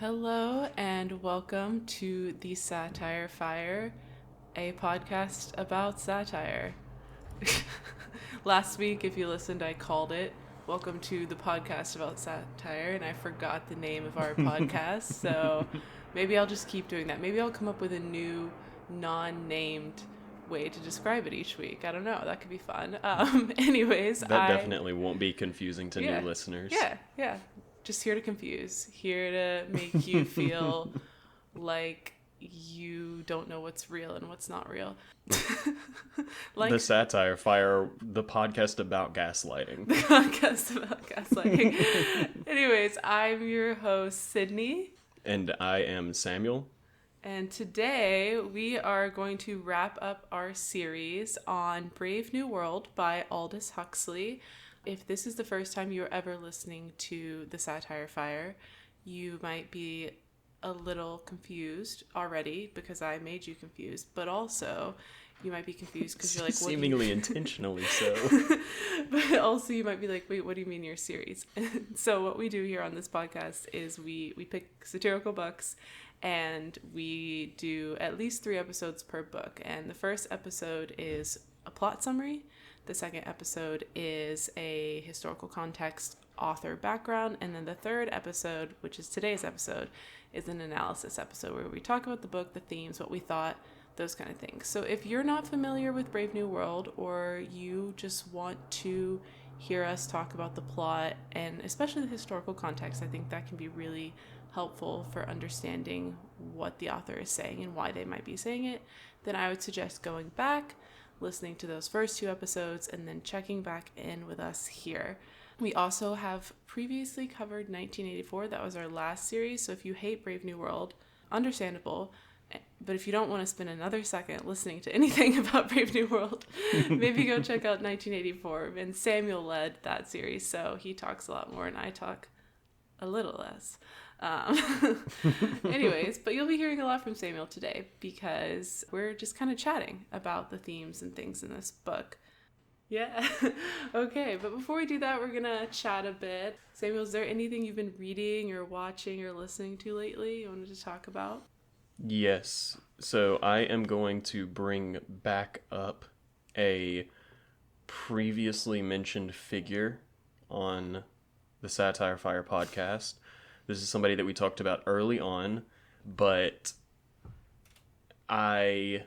Hello and welcome to The Satire Fire, a podcast about satire. Last week, if you listened, I called it Welcome to the Podcast About Satire, and I forgot the name of our podcast, so maybe I'll just keep doing that. Maybe I'll come up with a new, non-named way to describe it each week. I don't know. That could be fun. Anyways, That definitely won't be confusing to new listeners. Yeah. Just here to confuse, here to make you feel like you don't know what's real and what's not real. Like the Satire Fire, the podcast about gaslighting. The podcast about gaslighting. Anyways, I'm your host, Sydney. And I am Samuel. And today we are going to wrap up our series on Brave New World by Aldous Huxley. If this is the first time you're ever listening to The Satire Fire, you might be a little confused already because I made you confused, but also you might be confused because you're like, what seemingly intentionally so. But also you might be like, wait, what do you mean your series? So what we do here on this podcast is we pick satirical books and we do at least 3 episodes per book. And the first episode is a plot summary. The second episode is a historical context, author background, and then the third episode, which is today's episode, is an analysis episode where we talk about the book, the themes, what we thought, those kind of things. So if you're not familiar with Brave New World, or you just want to hear us talk about the plot and especially the historical context, I think that can be really helpful for understanding what the author is saying and why they might be saying it, then I would suggest going back, listening to those first 2 episodes, and then checking back in with us here. We also have previously covered 1984. That was our last series. So if you hate Brave New World, understandable. But if you don't want to spend another second listening to anything about Brave New World, maybe go check out 1984. And Samuel led that series, so he talks a lot more and I talk a little less. Anyways, but you'll be hearing a lot from Samuel today because we're just kind of chatting about the themes and things in this book. Yeah. Okay, but before we do that, we're gonna chat a bit. Samuel, is there anything you've been reading or watching or listening to lately you wanted to talk about? Yes. So I am going to bring back up a previously mentioned figure on the Satire Fire podcast. This is somebody that we talked about early on, but I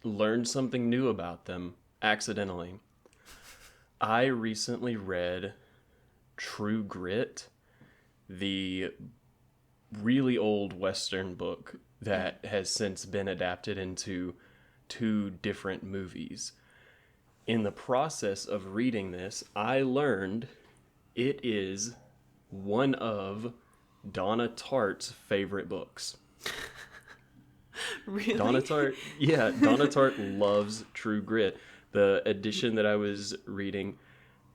learned something new about them accidentally. I recently read True Grit, the really old Western book that has since been adapted into 2 different movies. In the process of reading this, I learned it is one of Donna Tartt's favorite books. Really? Donna Tartt loves True Grit. The edition that I was reading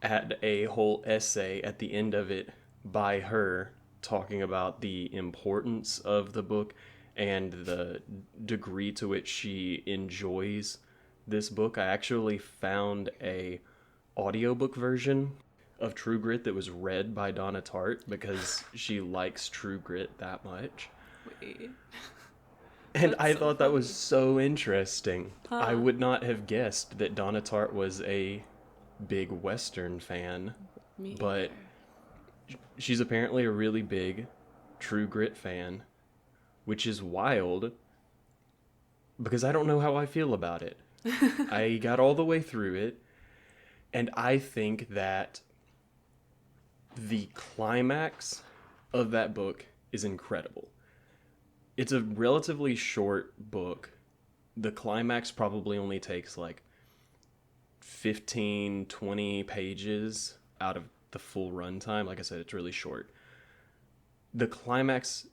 had a whole essay at the end of it by her talking about the importance of the book and the degree to which she enjoys this book. I actually found a audiobook version of True Grit that was read by Donna Tartt because she likes True Grit that much. Wait. And I thought that was so interesting. Huh. I would not have guessed that Donna Tartt was a big Western fan. Me but either. She's apparently a really big True Grit fan, which is wild because I don't know how I feel about it. I got all the way through it, and I think that the climax of that book is incredible. It's a relatively short book. The climax probably only takes like 15, 20 pages out of the full runtime. Like I said, it's really short. The climax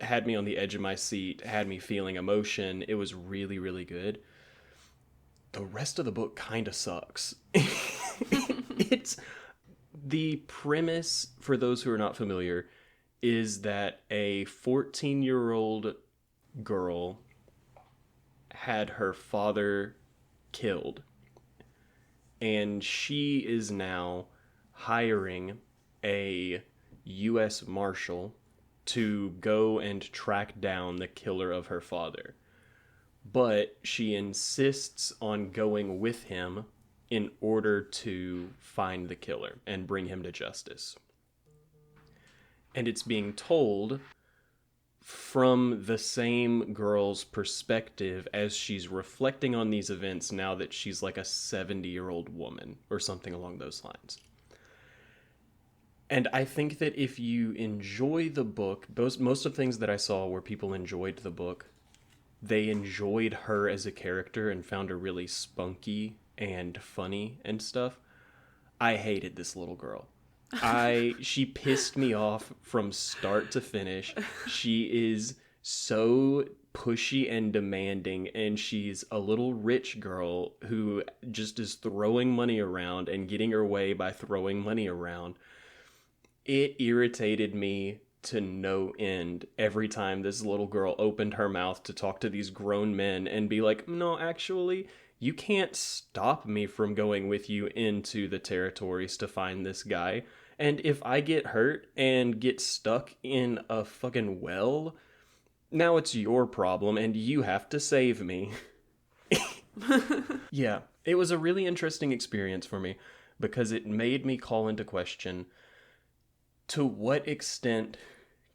had me on the edge of my seat, had me feeling emotion. It was really, really good. The rest of the book kind of sucks. It's the premise, for those who are not familiar, is that a 14-year-old girl had her father killed, and she is now hiring a U.S. Marshal to go and track down the killer of her father. But she insists on going with him in order to find the killer and bring him to justice. And it's being told from the same girl's perspective as she's reflecting on these events now that she's like a 70-year-old woman or something along those lines. And I think that if you enjoy the book, most of the things that I saw where people enjoyed the book, they enjoyed her as a character and found her really spunky and funny and stuff. I hated this little girl. She pissed me off from start to finish. She is so pushy and demanding, and she's a little rich girl who just is throwing money around and getting her way by throwing money around. It irritated me to no end every time this little girl opened her mouth to talk to these grown men and be like, no, actually, you can't stop me from going with you into the territories to find this guy. And if I get hurt and get stuck in a fucking well, now it's your problem and you have to save me. Yeah, it was a really interesting experience for me because it made me call into question, to what extent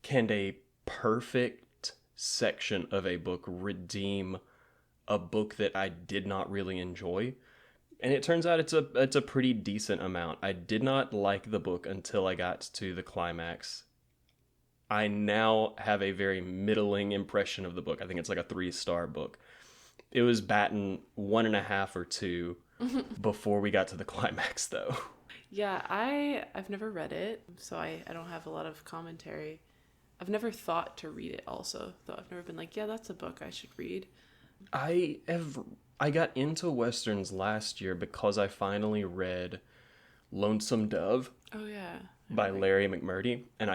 can a perfect section of a book redeem a book that I did not really enjoy? And it turns out it's a pretty decent amount. I did not like the book until I got to the climax. I now have a very middling impression of the book. I think it's like a 3-star book. It was batting 1.5 or 2 before we got to the climax, though. Yeah, I've never read it, so I don't have a lot of commentary. I've never thought to read it also, though I've never been like, yeah, that's a book I should read. I got into Westerns last year because I finally read Lonesome Dove. Oh, yeah. By Larry McMurtry, and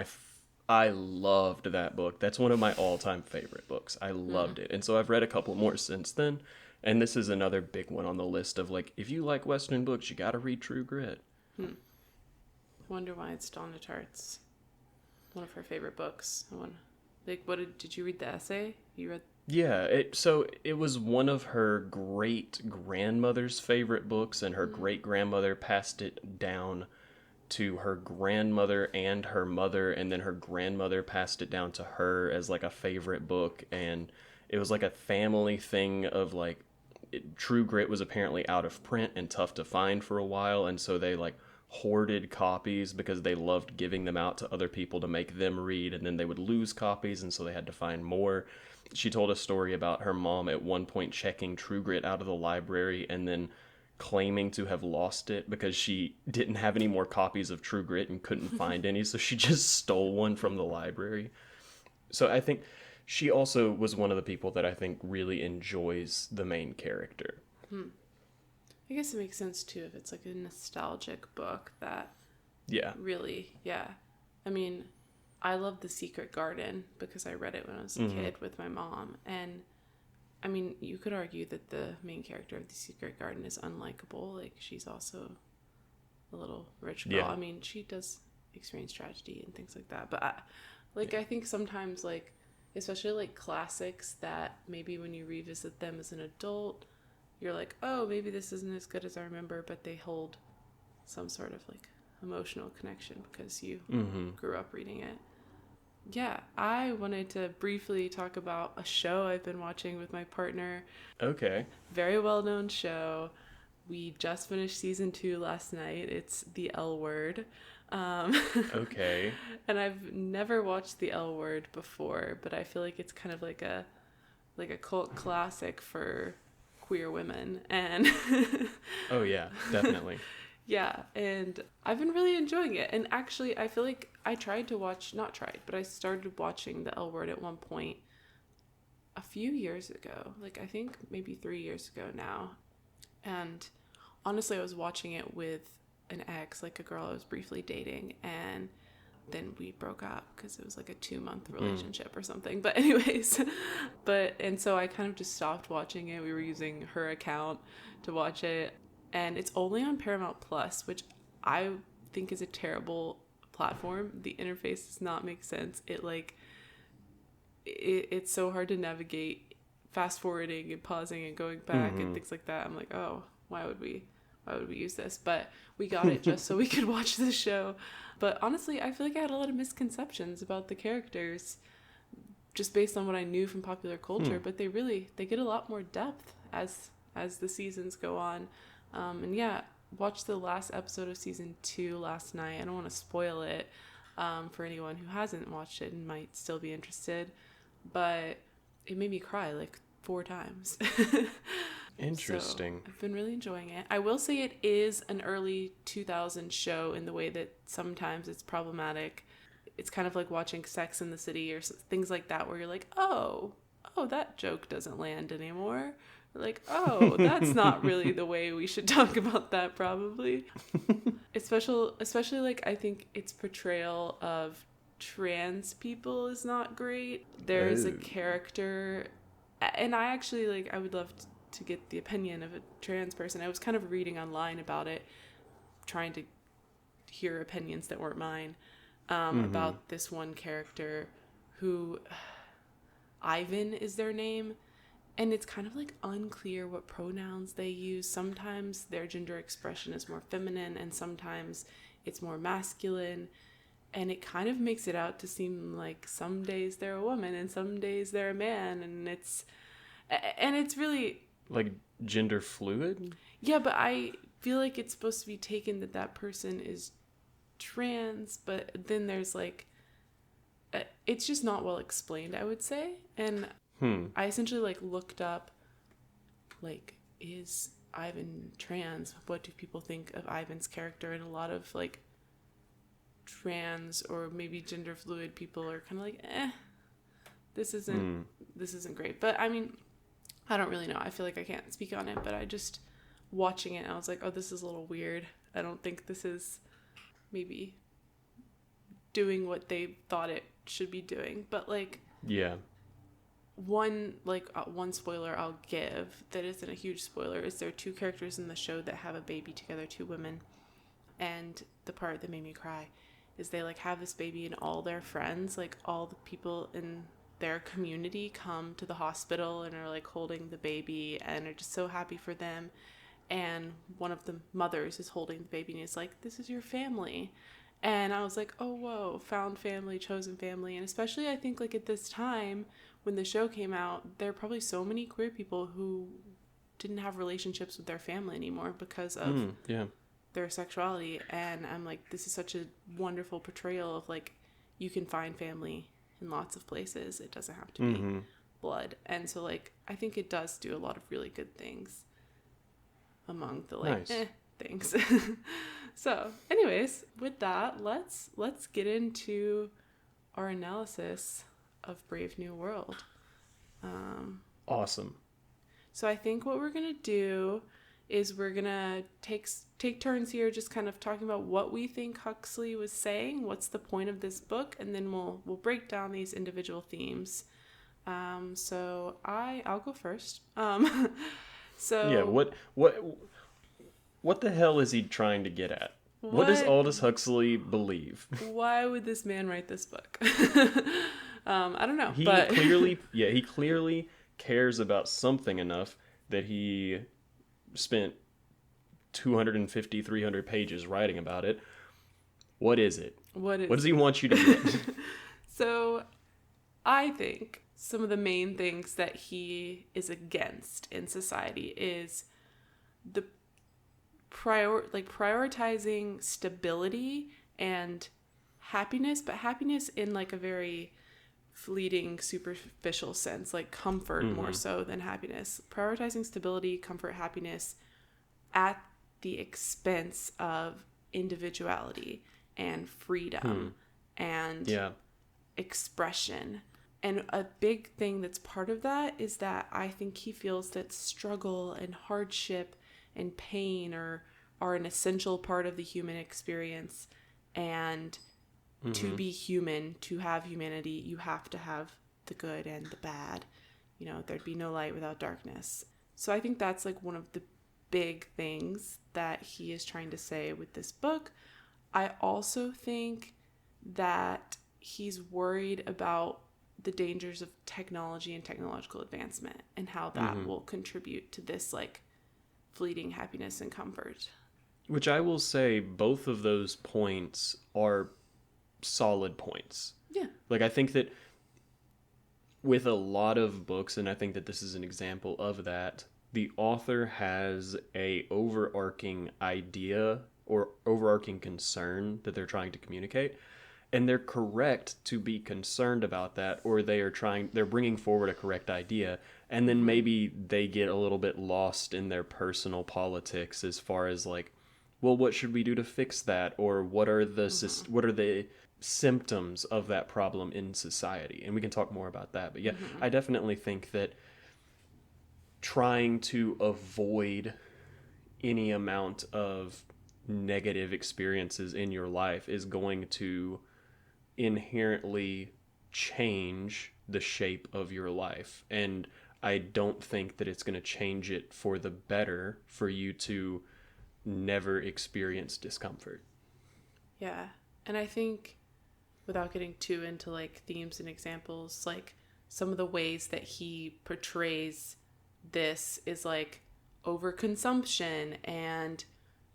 I loved that book. That's one of my all-time favorite books. I loved it. And so I've read a couple more since then, and this is another big one on the list of, like, if you like Western books, you gotta read True Grit. Wonder why it's Donna Tartt's one of her favorite books. Did you read the essay? You read? Yeah, it was one of her great-grandmother's favorite books, and her great-grandmother passed it down to her grandmother and her mother, and then her grandmother passed it down to her as like a favorite book, and it was like a family thing of like True Grit was apparently out of print and tough to find for a while, and so they like hoarded copies because they loved giving them out to other people to make them read, and then they would lose copies, and so they had to find more. She told a story about her mom at one point checking True Grit out of the library and then claiming to have lost it because she didn't have any more copies of True Grit and couldn't find any, so she just stole one from the library. So I think she also was one of the people that I think really enjoys the main character. I guess it makes sense too if it's like a nostalgic book that really, yeah. I mean, I love The Secret Garden because I read it when I was a kid with my mom, and I mean, you could argue that the main character of The Secret Garden is unlikable. Like, she's also a little rich girl. Yeah. I mean, she does experience tragedy and things like that. But, I think sometimes, like, especially, like, classics that maybe when you revisit them as an adult, you're like, oh, maybe this isn't as good as I remember, but they hold some sort of, like, emotional connection because you grew up reading it. Yeah, I wanted to briefly talk about a show I've been watching with my partner. Okay. Very well-known show. We just finished season 2 last night. It's The L Word. Okay. And I've never watched The L Word before, but I feel like it's kind of like a cult classic for queer women. And oh yeah, definitely. Yeah, and I've been really enjoying it. And actually, I feel like I started watching The L Word at one point a few years ago. Like, I think maybe 3 years ago now. And honestly, I was watching it with an ex, like a girl I was briefly dating. And then we broke up because it was like a 2-month relationship or something. But anyways, and so I kind of just stopped watching it. We were using her account to watch it. And it's only on Paramount Plus, which I think is a terrible platform, the interface does not make sense. It's so hard to navigate, fast forwarding and pausing and going back and things like that. I'm like, oh, why would we use this? But we got it just so we could watch the show. But honestly, I feel like I had a lot of misconceptions about the characters just based on what I knew from popular culture, but they get a lot more depth as the seasons go on. And yeah, watched the last episode of season 2 last night. I don't want to spoil it for anyone who hasn't watched it and might still be interested, but it made me cry like 4 times. Interesting. So I've been really enjoying it. I will say it is an early 2000s show in the way that sometimes it's problematic. It's kind of like watching Sex and the City or things like that, where you're like, oh, that joke doesn't land anymore. Like, oh, that's not really the way we should talk about that, probably. Especially like, I think its portrayal of trans people is not great. There's a character, and I actually, like, I would love to get the opinion of a trans person. I was kind of reading online about it, trying to hear opinions that weren't mine, about this one character who, Ivan is their name. And it's kind of like unclear what pronouns they use. Sometimes their gender expression is more feminine and sometimes it's more masculine. And it kind of makes it out to seem like some days they're a woman and some days they're a man. And it's really... Like gender fluid? Yeah, but I feel like it's supposed to be taken that person is trans. But then there's like... It's just not well explained, I would say. And... I essentially like looked up, like, is Ivan trans? What do people think of Ivan's character? And a lot of like trans or maybe gender fluid people are kind of like, this isn't great. But I mean, I don't really know. I feel like I can't speak on it, but I just watching it, I was like, oh, this is a little weird. I don't think this is maybe doing what they thought it should be doing. But like, yeah. One spoiler I'll give that isn't a huge spoiler is there are 2 characters in the show that have a baby together, 2 women, and the part that made me cry is they like have this baby and all their friends, like all the people in their community, come to the hospital and are like holding the baby and are just so happy for them, and one of the mothers is holding the baby and is like, this is your family. And I was like, oh whoa, found family, chosen family. And especially I think like at this time when the show came out, there are probably so many queer people who didn't have relationships with their family anymore because of their sexuality. And I'm like, this is such a wonderful portrayal of like, you can find family in lots of places. It doesn't have to be blood. And so like, I think it does do a lot of really good things among the like things. So anyways, with that, let's get into our analysis of Brave New World. Awesome. So I think what we're gonna do is we're gonna take turns here, just kind of talking about what we think Huxley was saying, what's the point of this book, and then we'll break down these individual themes. So I'll go first. So yeah, what the hell is he trying to get at? What does Aldous Huxley believe? Why would this man write this book? I don't know. He clearly cares about something enough that he spent 250, 300 pages writing about it. What is it? What does he want you to get? So I think some of the main things that he is against in society is the prioritizing stability and happiness, but happiness in like a very fleeting, superficial sense, like comfort more so than happiness. Prioritizing stability, comfort, happiness at the expense of individuality and freedom and expression. And a big thing that's part of that is that I think he feels that struggle and hardship and pain are an essential part of the human experience, and to be human, to have humanity, you have to have the good and the bad. You know, there'd be no light without darkness. So I think that's like one of the big things that he is trying to say with this book. I also think that he's worried about the dangers of technology and technological advancement and how that will contribute to this like fleeting happiness and comfort. Which I will say both of those points are solid points. Yeah. Like I think that with a lot of books, and I think that this is an example of that, the author has a overarching idea or overarching concern that they're trying to communicate, and they're correct to be concerned about that, or they're bringing forward a correct idea, and then maybe they get a little bit lost in their personal politics as far as like, well, what should we do to fix that, or what are the symptoms of that problem in society? And we can talk more about that. But yeah, I definitely think that trying to avoid any amount of negative experiences in your life is going to inherently change the shape of your life. And I don't think that it's going to change it for the better for you to never experience discomfort. Yeah. And I think, without getting too into like themes and examples, like some of the ways that he portrays this is like overconsumption and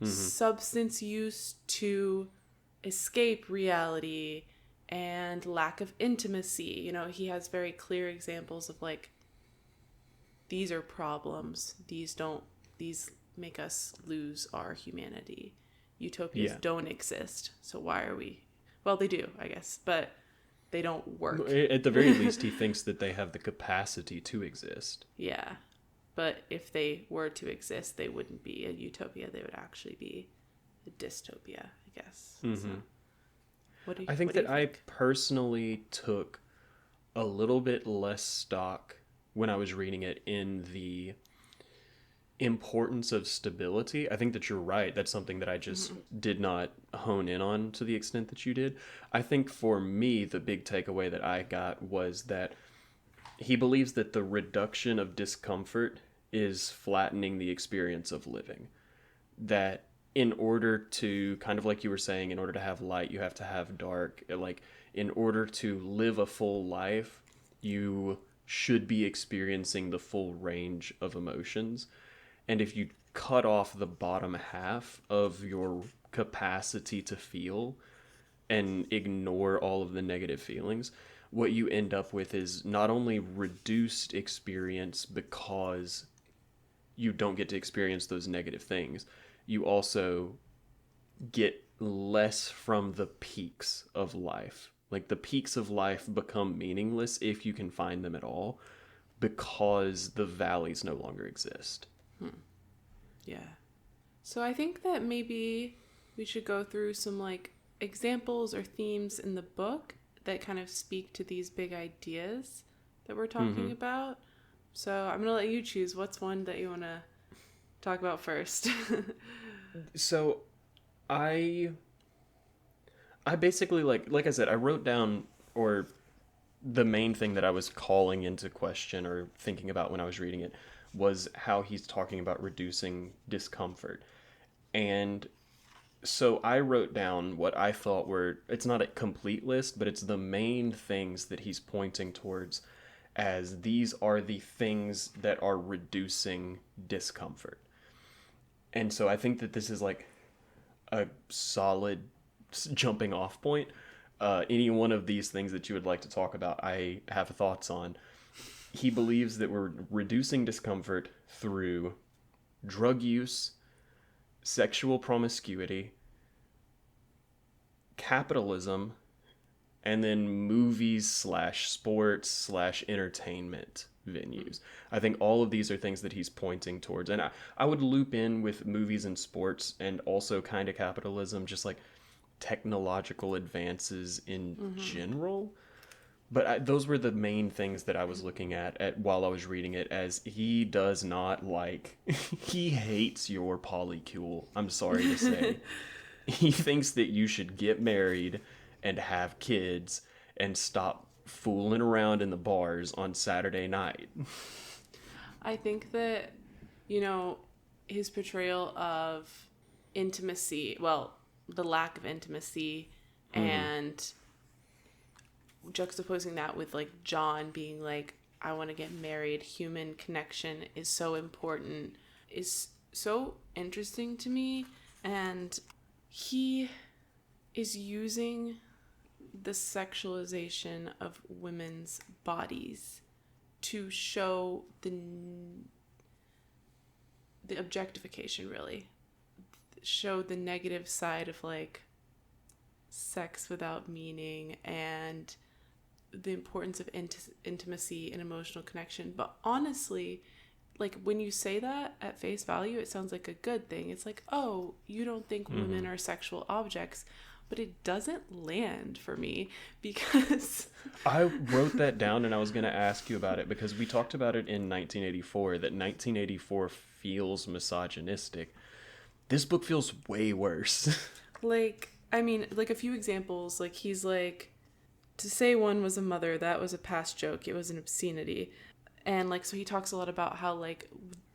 substance use to escape reality and lack of intimacy. You know, he has very clear examples of like, these are problems. These make us lose our humanity. Utopias don't exist. So why are we? Well, they do, I guess, but they don't work. At the very least, he thinks that they have the capacity to exist. Yeah. But if they were to exist, they wouldn't be a utopia. They would actually be a dystopia, I guess. So, I think that I personally took a little bit less stock when I was reading it in the importance of stability. I think that you're right. That's something that I just did not hone in on to the extent that you did. I think for me, the big takeaway that I got was that he believes that the reduction of discomfort is flattening the experience of living. That in order to, kind of like you were saying, in order to have light, you have to have dark. Like, in order to live a full life, you should be experiencing the full range of emotions. And if you cut off the bottom half of your capacity to feel and ignore all of the negative feelings, what you end up with is not only reduced experience because you don't get to experience those negative things, you also get less from the peaks of life. Like, the peaks of life become meaningless if you can find them at all, because the valleys no longer exist. Yeah. So I think that maybe we should go through some like examples or themes in the book that kind of speak to these big ideas that we're talking about. So I'm going to let you choose. What's one that you want to talk about first? So I basically, like I said, I wrote down, or the main thing that I was calling into question or thinking about when I was reading it was how he's talking about reducing discomfort. And so I wrote down what I thought were, it's not a complete list, but it's the main things that he's pointing towards as these are the things that are reducing discomfort. And so I think that this is like a solid jumping off point. Any one of these things that you would like to talk about, I have thoughts on. He believes that we're reducing discomfort through drug use, sexual promiscuity, capitalism, and then movies / sports / entertainment venues. I think all of these are things that he's pointing towards. And I would loop in with movies and sports and also kind of capitalism, just like technological advances in general. But those were the main things that I was looking at while I was reading it, as he does not like, he hates your polycule, I'm sorry to say. He thinks that you should get married and have kids and stop fooling around in the bars on Saturday night. I think that, you know, his portrayal of intimacy, well, the lack of intimacy and juxtaposing that with like John being like, I want to get married, human connection is so important, is so interesting to me. And he is using the sexualization of women's bodies to show the objectification, really. Show the negative side of like sex without meaning and the importance of intimacy and emotional connection. But honestly, like when you say that at face value, it sounds like a good thing. It's like, oh, you don't think women are sexual objects, but it doesn't land for me because I wrote that down and I was going to ask you about it because we talked about it in 1984, that 1984 feels misogynistic. This book feels way worse. Like, I mean, like a few examples, like he's like, to say one was a mother, that was a past joke. It was an obscenity. And like, so he talks a lot about how like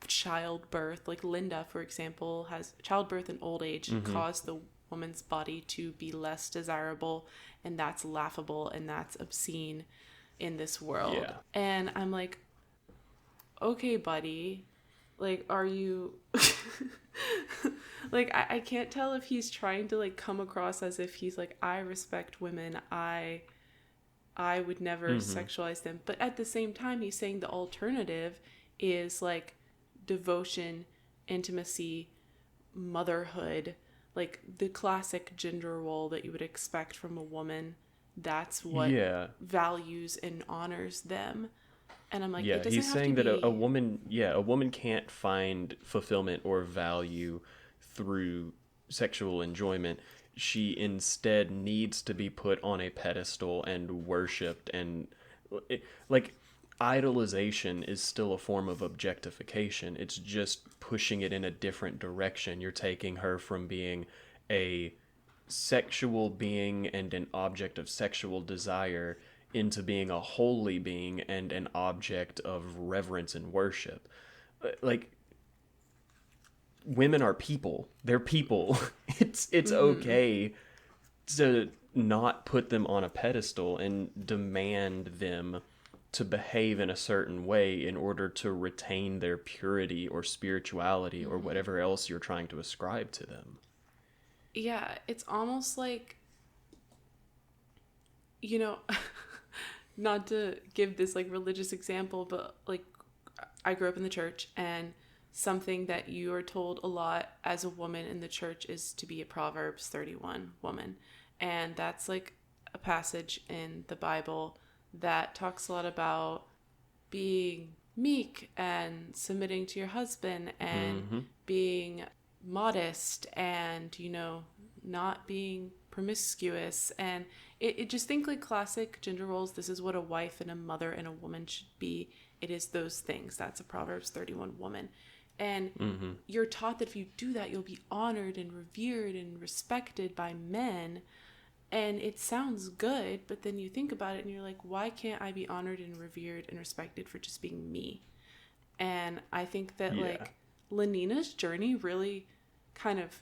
childbirth, like Linda, for example, has childbirth and old age cause the woman's body to be less desirable, and that's laughable and that's obscene in this world. Yeah. And I'm like, okay, buddy, like, are you like, I can't tell if he's trying to like come across as if he's like, I respect women, I would never sexualize them, but at the same time he's saying the alternative is like devotion, intimacy, motherhood, like the classic gender role that you would expect from a woman. That's what values and honors them. And I'm like, it doesn't he's have saying to that be... a woman can't find fulfillment or value through sexual enjoyment. She instead needs to be put on a pedestal and worshipped, and like idolization is still a form of objectification. It's just pushing it in a different direction. You're taking her from being a sexual being and an object of sexual desire into being a holy being and an object of reverence and worship. Like, women are people. They're people. It's okay to not put them on a pedestal and demand them to behave in a certain way in order to retain their purity or spirituality or whatever else you're trying to ascribe to them. Yeah, it's almost like, you know, not to give this like religious example, but like I grew up in the church, and something that you are told a lot as a woman in the church is to be a Proverbs 31 woman. And that's like a passage in the Bible that talks a lot about being meek and submitting to your husband and being modest and, you know, not being promiscuous. And it just think like classic gender roles. This is what a wife and a mother and a woman should be. It is those things. That's a Proverbs 31 woman. And you're taught that if you do that, you'll be honored and revered and respected by men. And it sounds good, but then you think about it and you're like, why can't I be honored and revered and respected for just being me? And I think that like Lenina's journey really kind of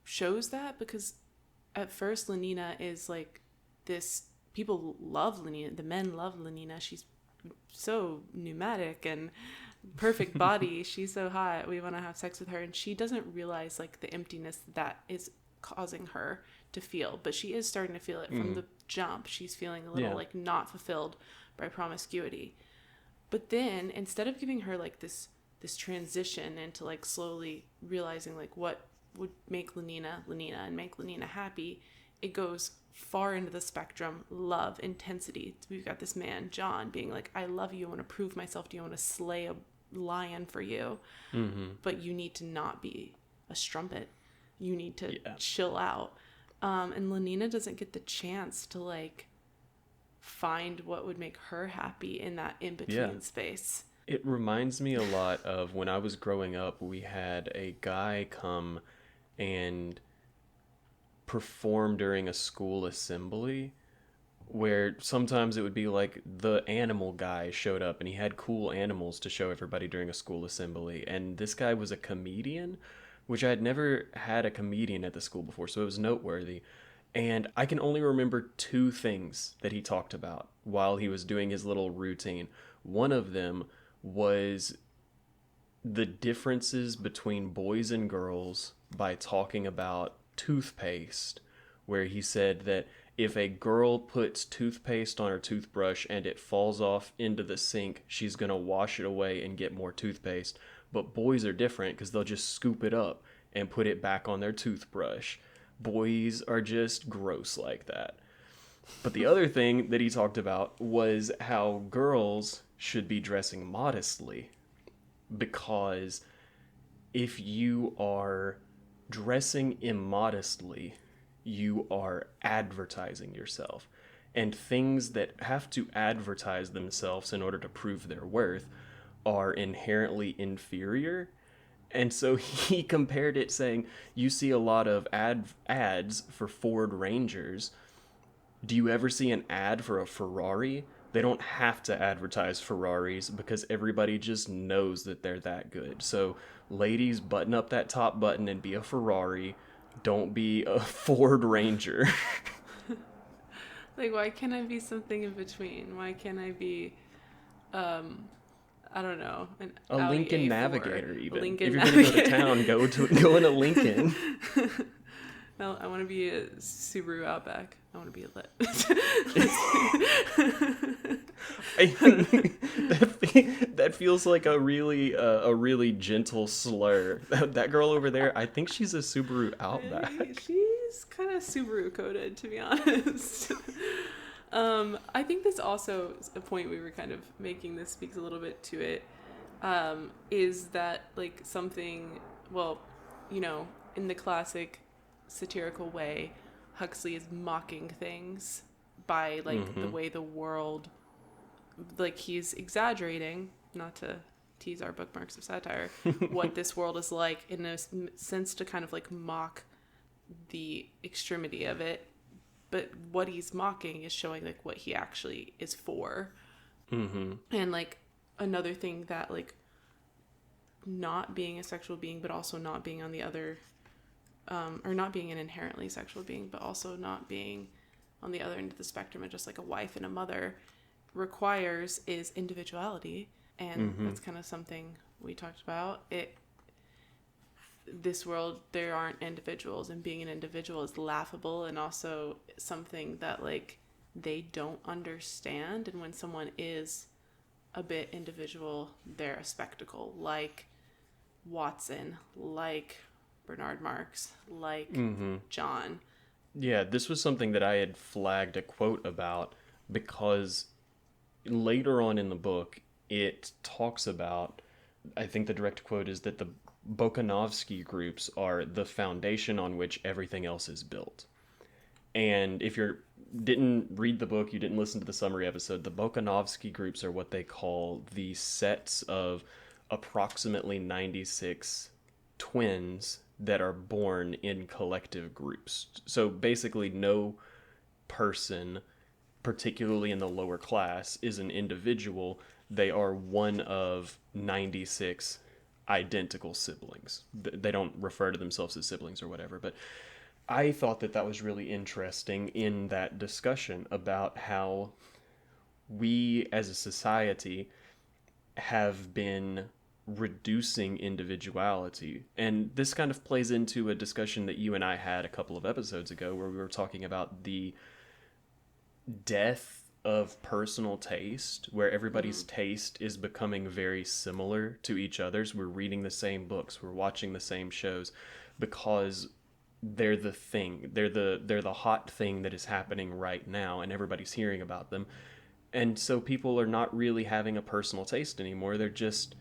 shows that, because at first Lenina is like this, people love Lenina, the men love Lenina. She's so pneumatic and perfect body. She's so hot. We want to have sex with her. And she doesn't realize like the emptiness that is causing her to feel, but she is starting to feel it from the jump. She's feeling a little like not fulfilled by promiscuity. But then instead of giving her like this transition into like slowly realizing like what would make Lenina and make Lenina happy, it goes far into the spectrum. Love, intensity. We've got this man, John, being like, I love you. I want to prove myself to you. I want to slay a lion for you. But you need to not be a strumpet. You need to chill out. And Lenina doesn't get the chance to like find what would make her happy in that in-between space. It reminds me a lot of when I was growing up, we had a guy come and perform during a school assembly, where sometimes it would be like the animal guy showed up and he had cool animals to show everybody during a school assembly. And this guy was a comedian, which I had never had a comedian at the school before, so it was noteworthy. And I can only remember two things that he talked about while he was doing his little routine. One of them was the differences between boys and girls by talking about toothpaste, where he said that if a girl puts toothpaste on her toothbrush and it falls off into the sink, she's going to wash it away and get more toothpaste. But boys are different because they'll just scoop it up and put it back on their toothbrush. Boys are just gross like that. But the other thing that he talked about was how girls should be dressing modestly, because if you are dressing immodestly, you are advertising yourself. And things that have to advertise themselves in order to prove their worth are inherently inferior. And so he compared it, saying, you see a lot of ads for Ford Rangers. Do you ever see an ad for a Ferrari? They don't have to advertise Ferraris because everybody just knows that they're that good. So ladies, button up that top button and be a Ferrari. Don't be a Ford Ranger. Like, why can't I be something in between? Why can't I be, I don't know, a Audi Lincoln A4, Navigator even. Lincoln if you're going to go to town, go in a Lincoln. No, I want to be a Subaru Outback. I want to be a lit. That feels like a really gentle slur. That girl over there, I think she's a Subaru Outback. She's kind of Subaru coded, to be honest. I think this also is a point we were kind of making. This speaks a little bit to it. Is that like something? Well, in the classic satirical way, Huxley is mocking things by like the way the world, like he's exaggerating, not to tease our bookmarks of satire, what this world is like, in a sense to kind of like mock the extremity of it. But what he's mocking is showing like what he actually is for. And like another thing that like not being a sexual being, but also not being on the other, or not being an inherently sexual being, but also not being on the other end of the spectrum and just like a wife and a mother requires is individuality. And that's kind of something we talked about. This world, there aren't individuals, and being an individual is laughable and also something that like they don't understand. And when someone is a bit individual, they're a spectacle, like Watson, like Bernard Marx, like John. Yeah, this was something that I had flagged a quote about because later on in the book, it talks about, I think the direct quote is that the Bokanovsky groups are the foundation on which everything else is built. And if you didn't read the book, you didn't listen to the summary episode, the Bokanovsky groups are what they call the sets of approximately 96 twins that are born in collective groups. So basically no person, particularly in the lower class, is an individual. They are one of 96 identical siblings. They don't refer to themselves as siblings or whatever, but I thought that was really interesting in that discussion about how we as a society have been reducing individuality. And this kind of plays into a discussion that you and I had a couple of episodes ago where we were talking about the death of personal taste, where everybody's taste is becoming very similar to each other's. We're reading the same books, we're watching the same shows because they're the thing. They're the hot thing that is happening right now and everybody's hearing about them. And so people are not really having a personal taste anymore. They're just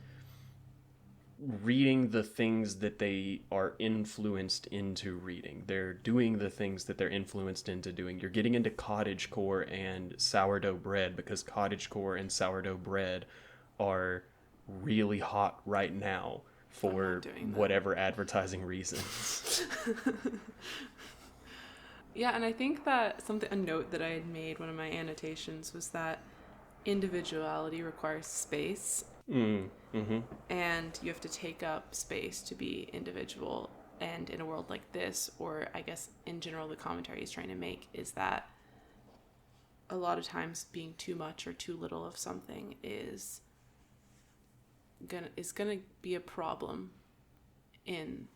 reading the things that they are influenced into reading. They're doing the things that they're influenced into doing. You're getting into cottagecore and sourdough bread because cottagecore and sourdough bread are really hot right now for whatever advertising reasons. Yeah, and I think that a note that I had made, one of my annotations, was that individuality requires space. And you have to take up space to be individual. and in a world like this, or I guess in general the commentary is trying to make, is that a lot of times being too much or too little of something is gonna be a problem in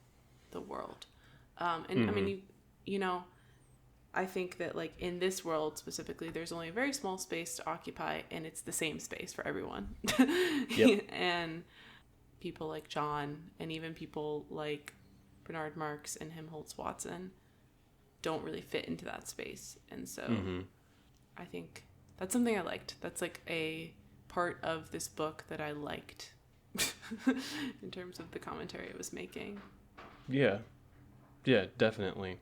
the world. I mean, you know, I think that like in this world specifically, there's only a very small space to occupy, and it's the same space for everyone. Yep. And people like John, and even people like Bernard Marx and Helmholtz Watson, don't really fit into that space. And so I think that's something I liked. That's like a part of this book that I liked in terms of the commentary it was making. Yeah, definitely.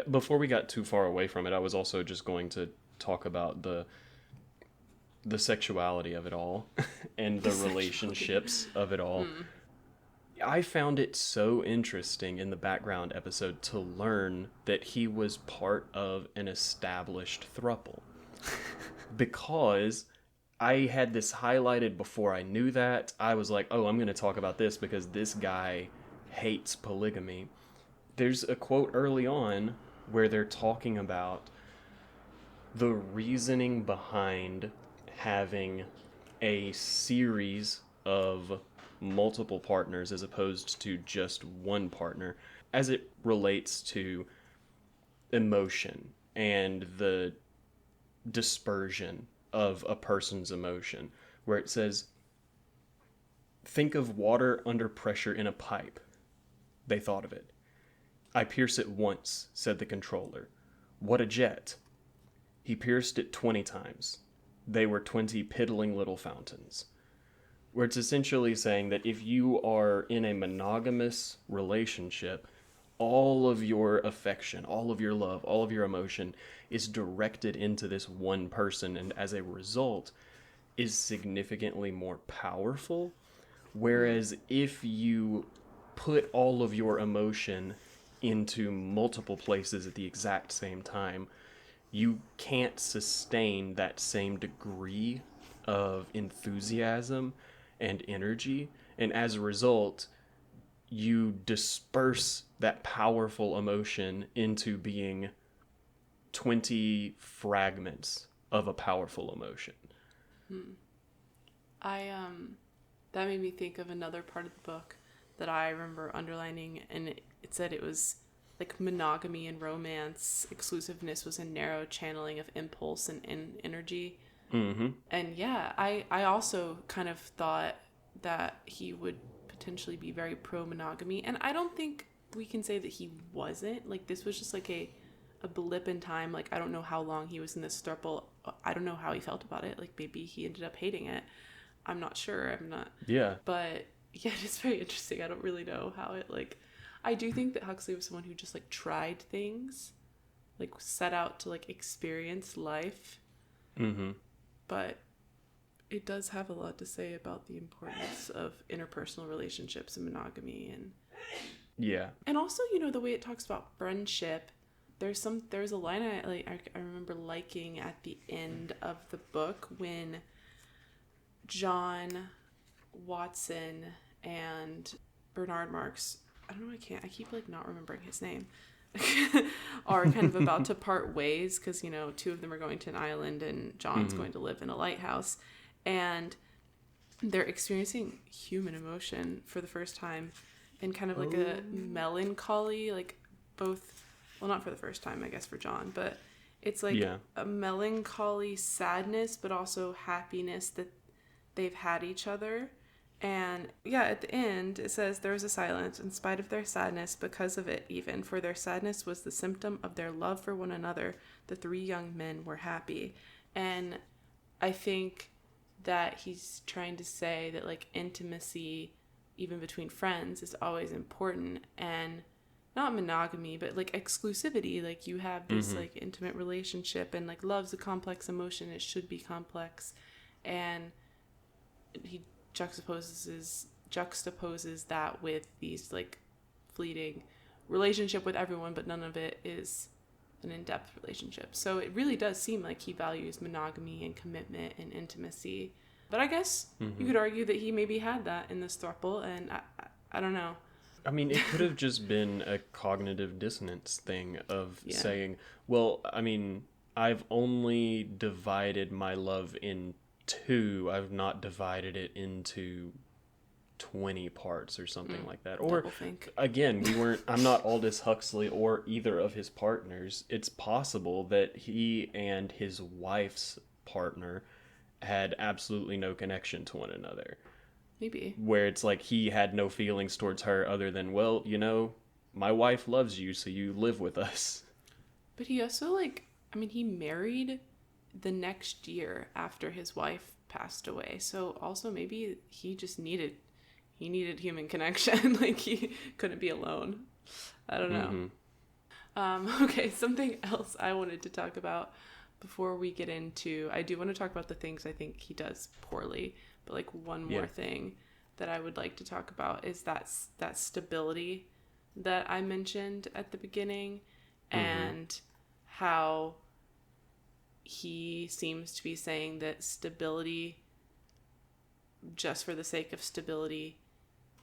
Before we got too far away from it, I was also just going to talk about the sexuality of it all and the relationships of it all. I found it so interesting in the background episode to learn that he was part of an established throuple. Because I had this highlighted before I knew that. I was like, oh, I'm going to talk about this because this guy hates polygamy. There's a quote early on where they're talking about the reasoning behind having a series of multiple partners as opposed to just one partner as it relates to emotion and the dispersion of a person's emotion, where it says, think of water under pressure in a pipe. They thought of it. I pierce it once, said the controller. What a jet. He pierced it 20 times. They were 20 piddling little fountains. Where it's essentially saying that if you are in a monogamous relationship, all of your affection, all of your love, all of your emotion is directed into this one person, and as a result is significantly more powerful. Whereas if you put all of your emotion into multiple places at the exact same time, you can't sustain that same degree of enthusiasm and energy, and as a result you disperse that powerful emotion into being 20 fragments of a powerful emotion. That made me think of another part of the book that I remember underlining, and it said it was like monogamy and romance, exclusiveness was a narrow channeling of impulse and energy. And yeah, I also kind of thought that he would potentially be very pro-monogamy, and I don't think we can say that he wasn't. Like, this was just like a blip in time. Like, I don't know how long he was in this throuple. I don't know how he felt about it. Like, maybe he ended up hating it. I'm not sure. But yeah, it's very interesting. I don't really know how it, like, I do think that Huxley was someone who just like tried things, like set out to like experience life. But it does have a lot to say about the importance of interpersonal relationships and monogamy, and also, you know, the way it talks about friendship. There's a line I remember liking at the end of the book when John Watson and Bernard Marx, I keep like not remembering his name, are kind of about to part ways because, you know, two of them are going to an island and John's going to live in a lighthouse, and they're experiencing human emotion for the first time, and kind of like a melancholy, like both, well, not for the first time, I guess, for John, but it's like a melancholy sadness, but also happiness that they've had each other. And yeah, at the end, it says, there was a silence in spite of their sadness, because of it even, for their sadness was the symptom of their love for one another. The three young men were happy. And I think that he's trying to say that, like, intimacy, even between friends, is always important, and not monogamy, but like exclusivity. Like, you have this like intimate relationship, and like love's a complex emotion. It should be complex. And he juxtaposes that with these like fleeting relationship with everyone, but none of it is an in-depth relationship. So it really does seem like he values monogamy and commitment and intimacy. But I guess you could argue that he maybe had that in this throuple, and I don't know. I mean, it could have just been a cognitive dissonance thing of Yeah. saying, well, I mean, I've only divided my love in two. I've not divided it into 20 parts or something like that. Or Doublethink. again, I'm not Aldous Huxley or either of his partners. It's possible that he and his wife's partner had absolutely no connection to one another. Maybe. Where it's like he had no feelings towards her other than, well, you know, my wife loves you, so you live with us. But he also, like, I mean, he married the next year after his wife passed away. So also maybe he just needed human connection. Like, he couldn't be alone. I don't know. Okay, something else I wanted to talk about before we get into, I do want to talk about the things I think he does poorly, but like one more thing that I would like to talk about is that stability that I mentioned at the beginning, and how he seems to be saying that stability, just for the sake of stability,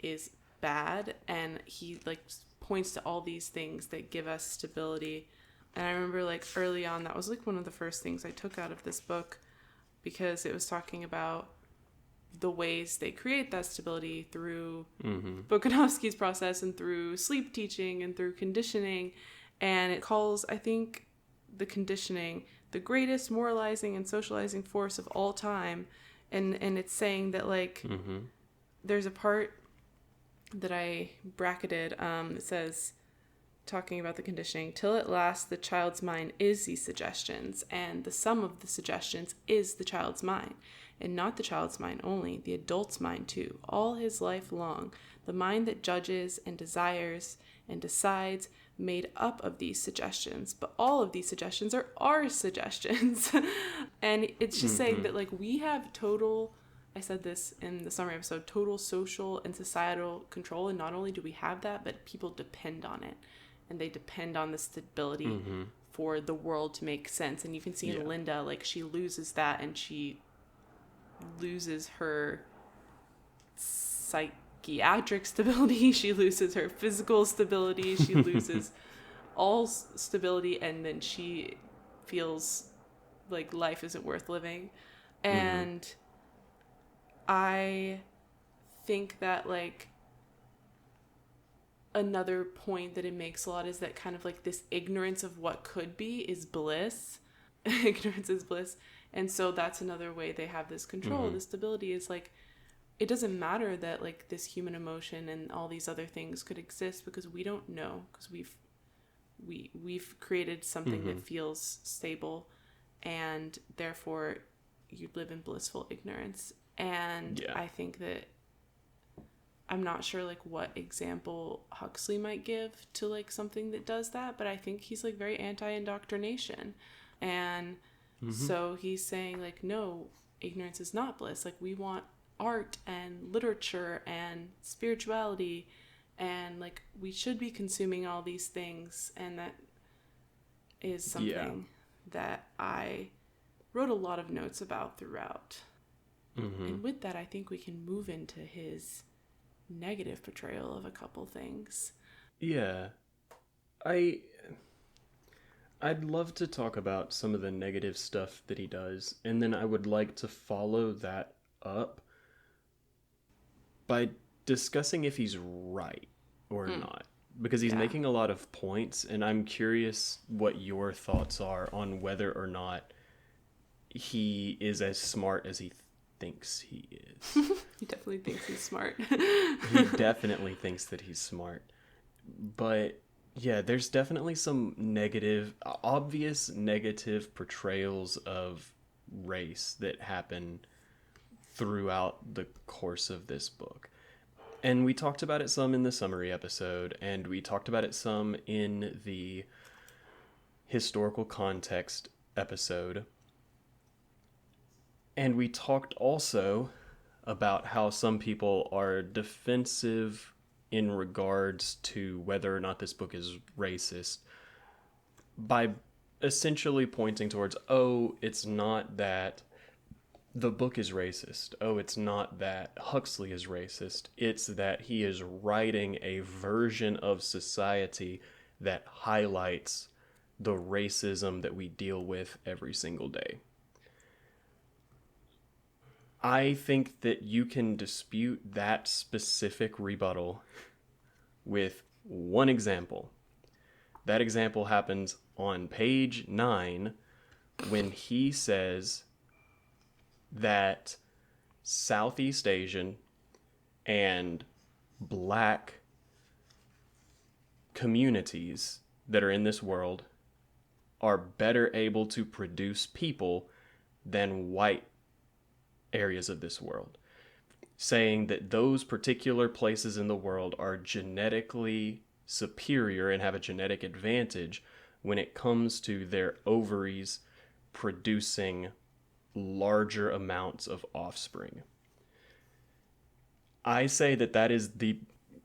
is bad, and he like points to all these things that give us stability. And I remember, like, early on, that was like one of the first things I took out of this book, because it was talking about the ways they create that stability through Bokanovsky's process and through sleep teaching and through conditioning. And it calls, I think, the conditioning the greatest moralizing and socializing force of all time. And it's saying that, like, there's a part that I bracketed. It says, talking about the conditioning, till at last the child's mind is these suggestions, and the sum of the suggestions is the child's mind, and not the child's mind only, the adult's mind too, all his life long, the mind that judges and desires and decides, made up of these suggestions. But all of these suggestions are our suggestions. And it's just saying that, like, we have total, I said this in the summary episode, total social and societal control, and not only do we have that, but people depend on it. And they depend on the stability for the world to make sense. And you can see in Linda, like, she loses that, and she loses her psychiatric stability. She loses her physical stability. She loses all stability, and then she feels like life isn't worth living. And I think that, like, another point that it makes a lot is that kind of like this ignorance of what could be is bliss. Ignorance is bliss. And so that's another way they have this control. This stability is like, it doesn't matter that, like, this human emotion and all these other things could exist, because we don't know, because we've created something that feels stable, and therefore you live in blissful ignorance. And I think that, I'm not sure, like, what example Huxley might give to, like, something that does that, but I think he's, like, very anti-indoctrination. And so he's saying, like, no, ignorance is not bliss. Like, we want art and literature and spirituality, and, like, we should be consuming all these things. And that is something that I wrote a lot of notes about throughout. And with that, I think we can move into his negative portrayal of a couple things. Yeah. I'd love to talk about some of the negative stuff that he does, and then I would like to follow that up by discussing if he's right or not, because he's making a lot of points, and I'm curious what your thoughts are on whether or not he is as smart as he thinks he is. He definitely thinks he's smart. He definitely thinks that he's smart. But yeah, there's definitely some obvious negative portrayals of race that happen throughout the course of this book. And we talked about it some in the summary episode, and we talked about it some in the historical context episode. And we talked also about how some people are defensive in regards to whether or not this book is racist by essentially pointing towards, oh, it's not that the book is racist. Oh, it's not that Huxley is racist. It's that he is writing a version of society that highlights the racism that we deal with every single day. I think that you can dispute that specific rebuttal with one example. That example happens on page 9 when he says that Southeast Asian and black communities that are in this world are better able to produce people than white areas of this world, saying that those particular places in the world are genetically superior and have a genetic advantage when it comes to their ovaries producing larger amounts of offspring. I say that that is the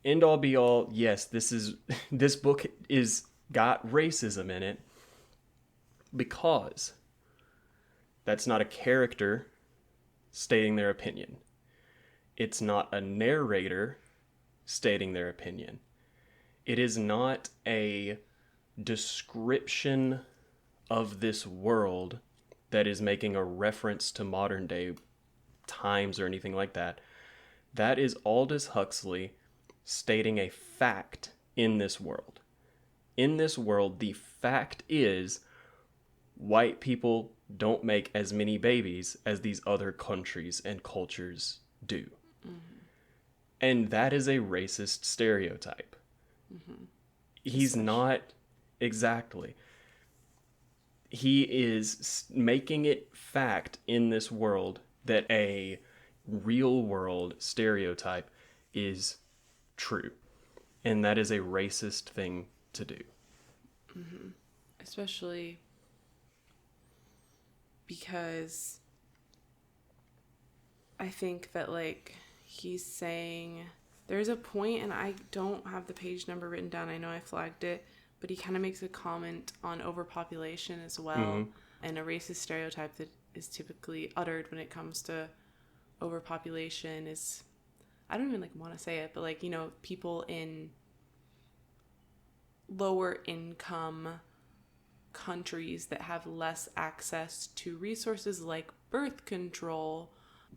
end all be all. Yes, this book is got racism in it because that's not a character stating their opinion. It's not a narrator stating their opinion. It is not a description of this world that is making a reference to modern day times or anything like that. That is Aldous Huxley stating a fact in this world. In this world, the fact is white people don't make as many babies as these other countries and cultures do. Mm-hmm. And that is a racist stereotype. Mm-hmm. He's not exactly. He is making it fact in this world that a real world stereotype is true. And that is a racist thing to do. Mm-hmm. Especially because I think that, like, he's saying there's a point, and I don't have the page number written down. I know I flagged it, but he kind of makes a comment on overpopulation as well, mm-hmm. and a racist stereotype that is typically uttered when it comes to overpopulation is, I don't even want to say it, but people in lower income countries that have less access to resources like birth control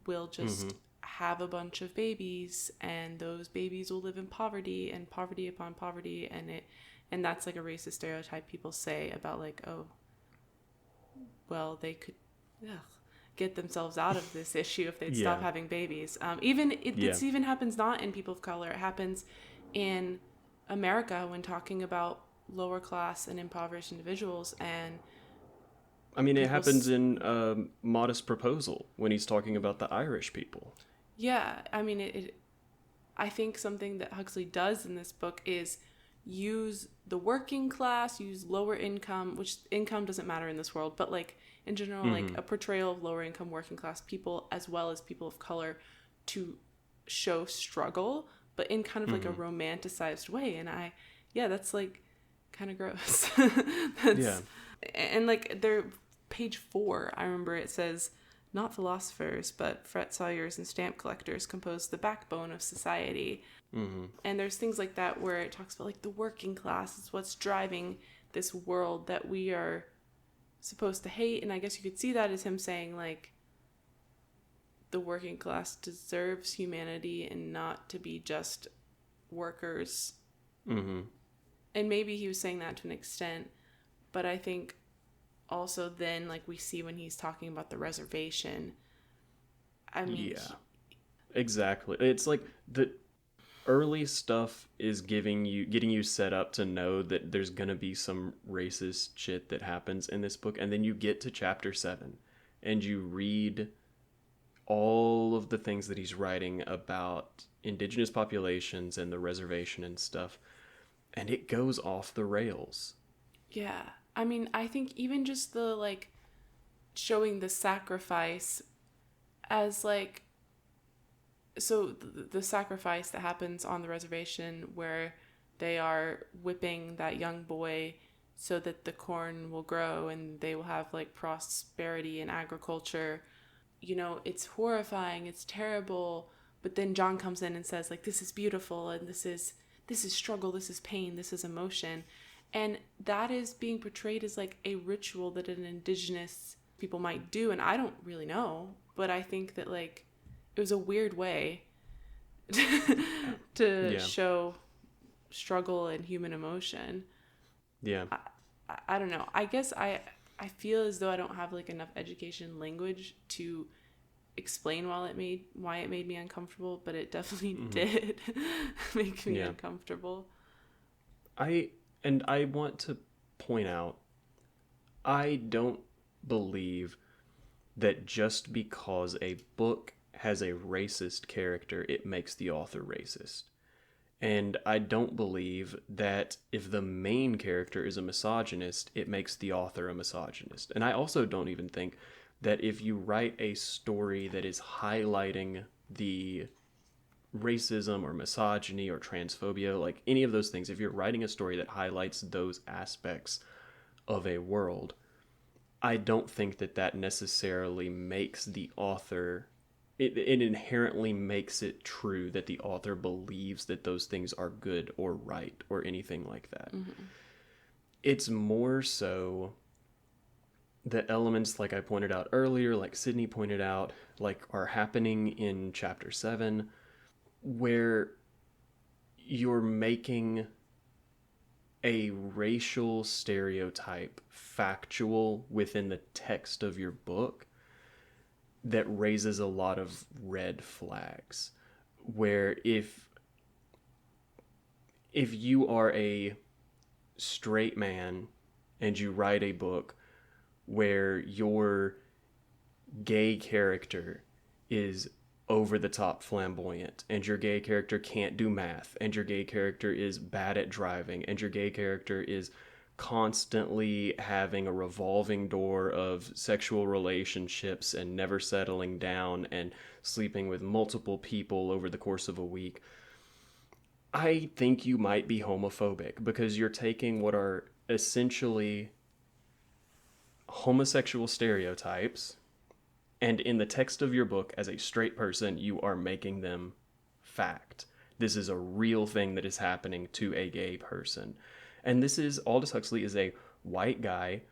will just mm-hmm. have a bunch of babies, and those babies will live in poverty and poverty upon poverty, and that's a racist stereotype people say about oh, well, they could get themselves out of this issue if they'd stop having babies. This even happens not in people of color. It happens in America when talking about lower class and impoverished individuals. And it happens in Modest Proposal when he's talking about the Irish people. Yeah, I think something that Huxley does in this book is use the working class, use lower income, which income doesn't matter in this world, but in general, mm-hmm. A portrayal of lower income working class people as well as people of color to show struggle, but in kind of mm-hmm. a romanticized way. And that's kind of gross. And they're page 4, I remember it says, not philosophers, but fret sawyers and stamp collectors compose the backbone of society. Mm-hmm. And there's things like that where it talks about the working class is what's driving this world that we are supposed to hate. And I guess you could see that as him saying the working class deserves humanity and not to be just workers. Mm-hmm. And maybe he was saying that to an extent, but I think also then we see when he's talking about the reservation, exactly. It's the early stuff is getting you set up to know that there's gonna be some racist shit that happens in this book, and then you get to chapter 7 and you read all of the things that he's writing about indigenous populations and the reservation and stuff, and it goes off the rails. Yeah. I think even just the, showing the sacrifice as, so the sacrifice that happens on the reservation where they are whipping that young boy so that the corn will grow and they will have, prosperity in agriculture. it's horrifying, it's terrible, but then John comes in and says, like, this is beautiful, and this is struggle, this is pain, this is emotion. And that is being portrayed as like a ritual that an indigenous people might do. And I don't really know, but I think that like it was a weird way to show struggle and human emotion. Yeah. I don't know. I guess I feel as though I don't have like enough education language to explain why it made me uncomfortable, but it definitely did make me uncomfortable. I want to point out, I don't believe that just because a book has a racist character, it makes the author racist. And I don't believe that if the main character is a misogynist, it makes the author a misogynist. And I also don't even think that if you write a story that is highlighting the racism or misogyny or transphobia, like any of those things, if you're writing a story that highlights those aspects of a world, I don't think that necessarily makes the author, it inherently makes it true that the author believes that those things are good or right or anything like that. It's more so the elements, like I pointed out earlier, like Sydney pointed out, like are happening in chapter 7, where you're making a racial stereotype factual within the text of your book that raises a lot of red flags. Where if you are a straight man and you write a book where your gay character is over the top flamboyant, and your gay character can't do math, and your gay character is bad at driving, and your gay character is constantly having a revolving door of sexual relationships and never settling down and sleeping with multiple people over the course of a week, I think you might be homophobic, because you're taking what are essentially homosexual stereotypes, and in the text of your book, as a straight person, you are making them fact. This is a real thing that is happening to a gay person. And this is, Aldous Huxley is a white guy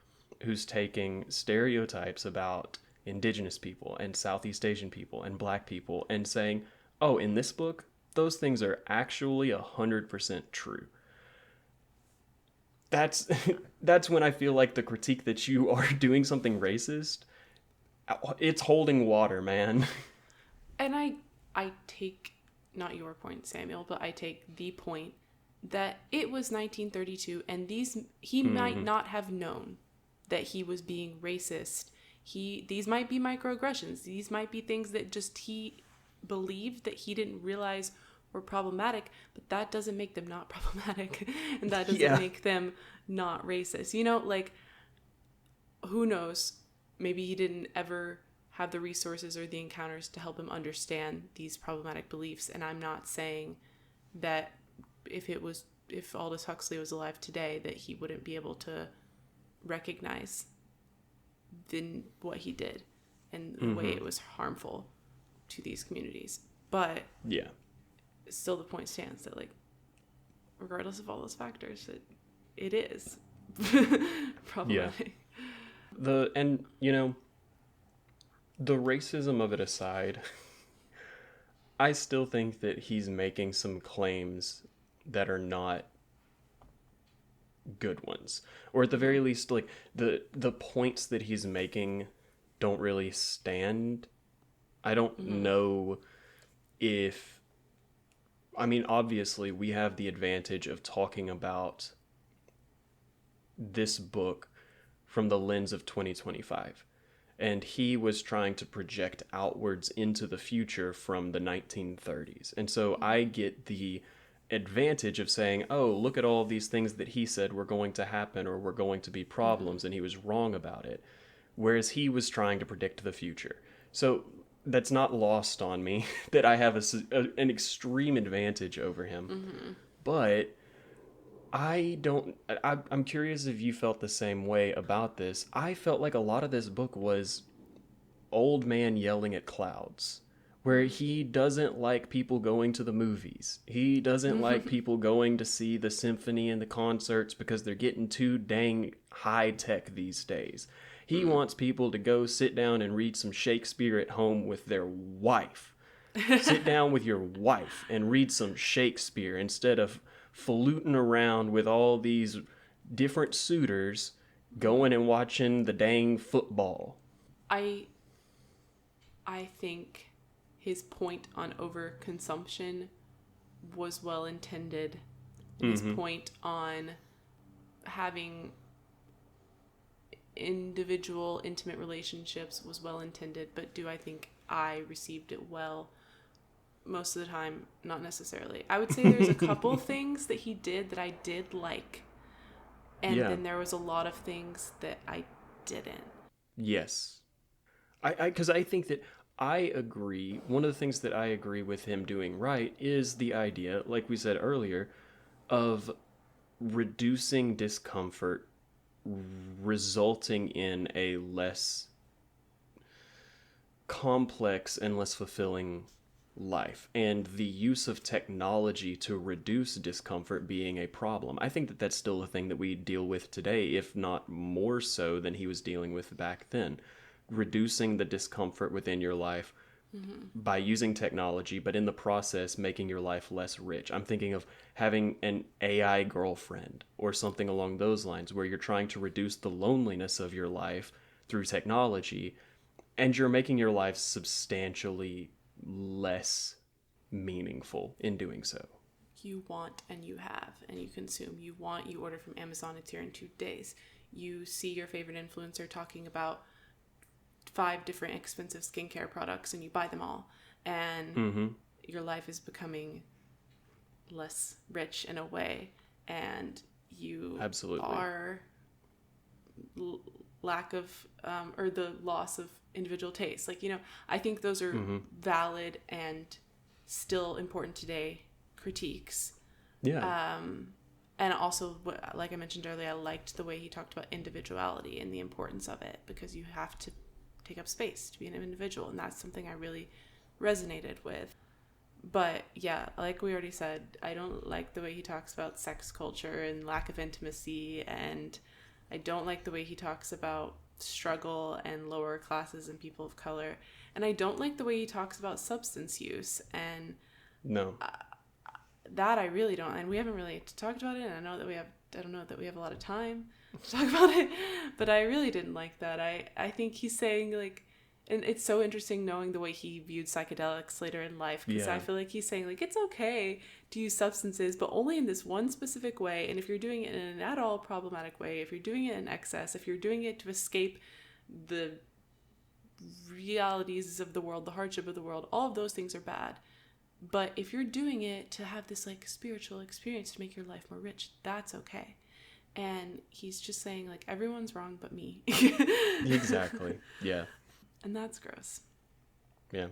who's taking stereotypes about indigenous people and Southeast Asian people and black people and saying, oh, in this book, those things are actually 100% true. That's when I feel like the critique that you are doing something racist, it's holding water, man. And I take, not your point, Samuel, but I take the point that it was 1932, and he might not have known that he was being racist. These might be microaggressions. These might be things that just he believed that he didn't realize were problematic, but that doesn't make them not problematic, and that doesn't make them not racist. Like, who knows? Maybe he didn't ever have the resources or the encounters to help him understand these problematic beliefs. And I'm not saying that if Aldous Huxley was alive today, that he wouldn't be able to recognize what he did and the way it was harmful to these communities. But still the point stands that, like, regardless of all those factors, it is problematic. The racism of it aside, I still think that he's making some claims that are not good ones, or at the very least, like the points that he's making don't really stand. I don't know if, I mean, obviously we have the advantage of talking about this book from the lens of 2025. And he was trying to project outwards into the future from the 1930s. And so I get the advantage of saying, oh, look at all these things that he said were going to happen or were going to be problems, and he was wrong about it. Whereas he was trying to predict the future. So that's not lost on me that I have an extreme advantage over him. But I'm curious if you felt the same way about this. I felt like a lot of this book was old man yelling at clouds, where he doesn't like people going to the movies. He doesn't like people going to see the symphony and the concerts because they're getting too dang high tech these days. He wants people to go sit down and read some Shakespeare at home with their wife. Sit down with your wife and read some Shakespeare instead of faluting around with all these different suitors going and watching the dang football. I think his point on overconsumption was well intended. And his point on having individual intimate relationships was well intended, but do I think I received it well? Most of the time, not necessarily. I would say there's a couple things that he did that I did like. And then there was a lot of things that I didn't. Yes. Because I think that I agree. One of the things that I agree with him doing right is the idea, like we said earlier, of reducing discomfort, resulting in a less complex and less fulfilling life, and the use of technology to reduce discomfort being a problem. I think that that's still a thing that we deal with today, if not more so than he was dealing with back then. Reducing the discomfort within your life by using technology, but in the process making your life less rich. I'm thinking of having an AI girlfriend or something along those lines, where you're trying to reduce the loneliness of your life through technology, and you're making your life substantially less meaningful in doing so. You want and you have and you consume. You want, you order from Amazon, it's here in 2 days. You see your favorite influencer talking about 5 different expensive skincare products and you buy them all. And your life is becoming less rich in a way. And you are lack of, or the loss of individual taste. Like, you know, I think those are valid and still important today critiques. Yeah. And also, like I mentioned earlier, I liked the way he talked about individuality and the importance of it, because you have to take up space to be an individual, and that's something I really resonated with. But yeah, like we already said, I don't like the way he talks about sex culture and lack of intimacy, and I don't like the way he talks about struggle and lower classes and people of color, and I don't like the way he talks about substance use, and that I really don't. And we haven't really talked about it, and I don't know that we have a lot of time to talk about it, but I really didn't like that. I think he's saying, like, and it's so interesting knowing the way he viewed psychedelics later in life, because I feel like he's saying, like, it's okay to use substances, but only in this one specific way. And if you're doing it in an at all problematic way, if you're doing it in excess, if you're doing it to escape the realities of the world, the hardship of the world, all of those things are bad. But if you're doing it to have this, like, spiritual experience to make your life more rich, that's okay. And he's just saying, like, everyone's wrong but me. Exactly. Yeah. And that's gross. Yeah.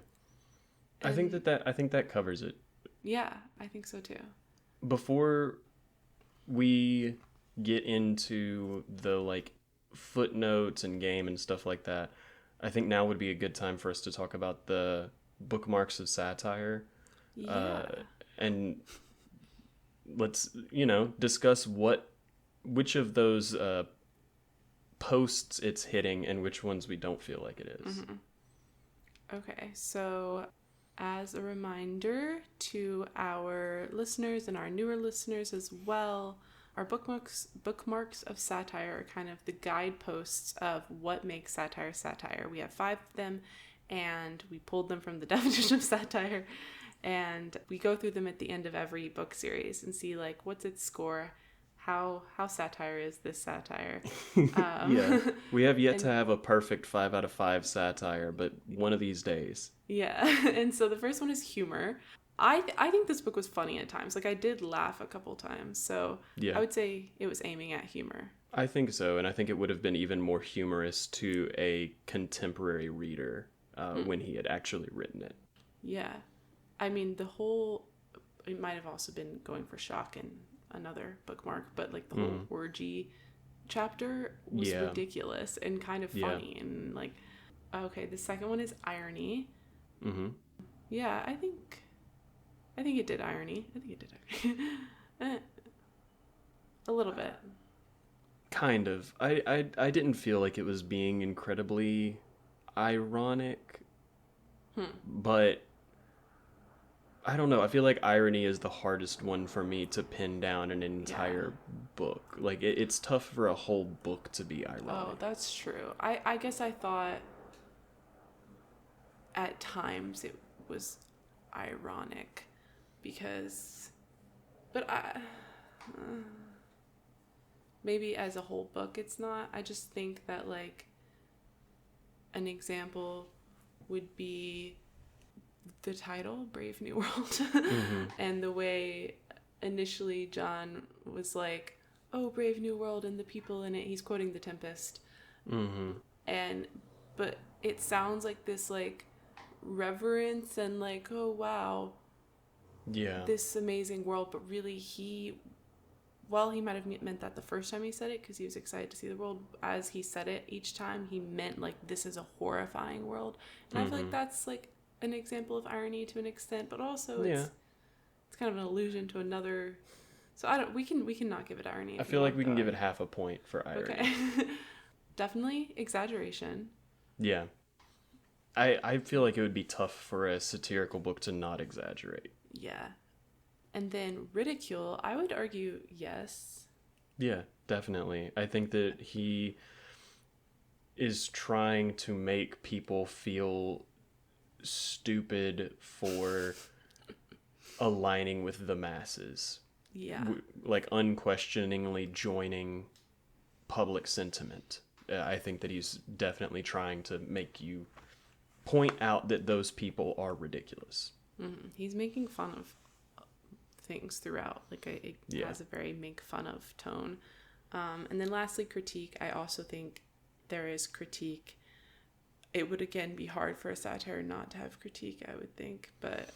I think that covers it. Yeah, I think so too. Before we get into the, like, footnotes and game and stuff like that, I think now would be a good time for us to talk about the bookmarks of satire. Yeah. And let's, discuss which of those posts it's hitting and which ones we don't feel like it is. Okay, so as a reminder to our listeners and our newer listeners as well, our bookmarks of satire are kind of the guideposts of what makes satire satire. We have 5 of them, and we pulled them from the definition of satire, and we go through them at the end of every book series and see, like, what's its score, how satire is this satire. Yeah, we have yet to have a perfect 5 out of 5 satire, but one of these days. Yeah. And so the first one is humor. I think this book was funny at times. Like, I did laugh a couple times, so yeah. I would say it was aiming at humor. I think so, and I think it would have been even more humorous to a contemporary reader when he had actually written it. Yeah. I mean, it might have also been going for shock and another bookmark, but, like, the whole orgy chapter was ridiculous and kind of funny, and, like, Okay, the second one is irony. Mm-hmm. Yeah, I think it did irony. I think it did irony. A little bit. Kind of. I didn't feel like it was being incredibly ironic, but I don't know. I feel like irony is the hardest one for me to pin down in an Yeah. entire book. Like, it's tough for a whole book to be Oh, ironic. that's true. I guess I thought at times it was ironic because, but maybe as a whole book it's not. I just think that like an example would be the title, Brave New World, Mm-hmm. and the way initially John was like, oh, Brave New World and the people in it. He's quoting The Tempest. Mm-hmm. And, but it sounds like this like reverence and like, oh, wow, Yeah. this amazing world. But really, well, he might have meant that the first time he said it because he was excited to see the world. As he said it each time, he meant like this is a horrifying world. And I feel like Mm-hmm. that's like an example of irony to an extent, but also Yeah. it's kind of an allusion to another. So I don't. We can not give it irony. I If you feel like want, we can though. give it half a point for irony. Okay. Definitely exaggeration. Yeah. I feel like it would be tough for a satirical book to not exaggerate. Yeah. And then ridicule, I would argue yes. Yeah, definitely. I think that he is trying to make people feel stupid for aligning with the masses. Yeah. Like unquestioningly joining public sentiment. I think that he's definitely trying to make you point out that those people are ridiculous. He's making fun of things throughout. Like it Yeah. has a very make fun of tone. And then lastly, critique. I also think there is critique. It would again be hard for a satire not to have critique, I would think. But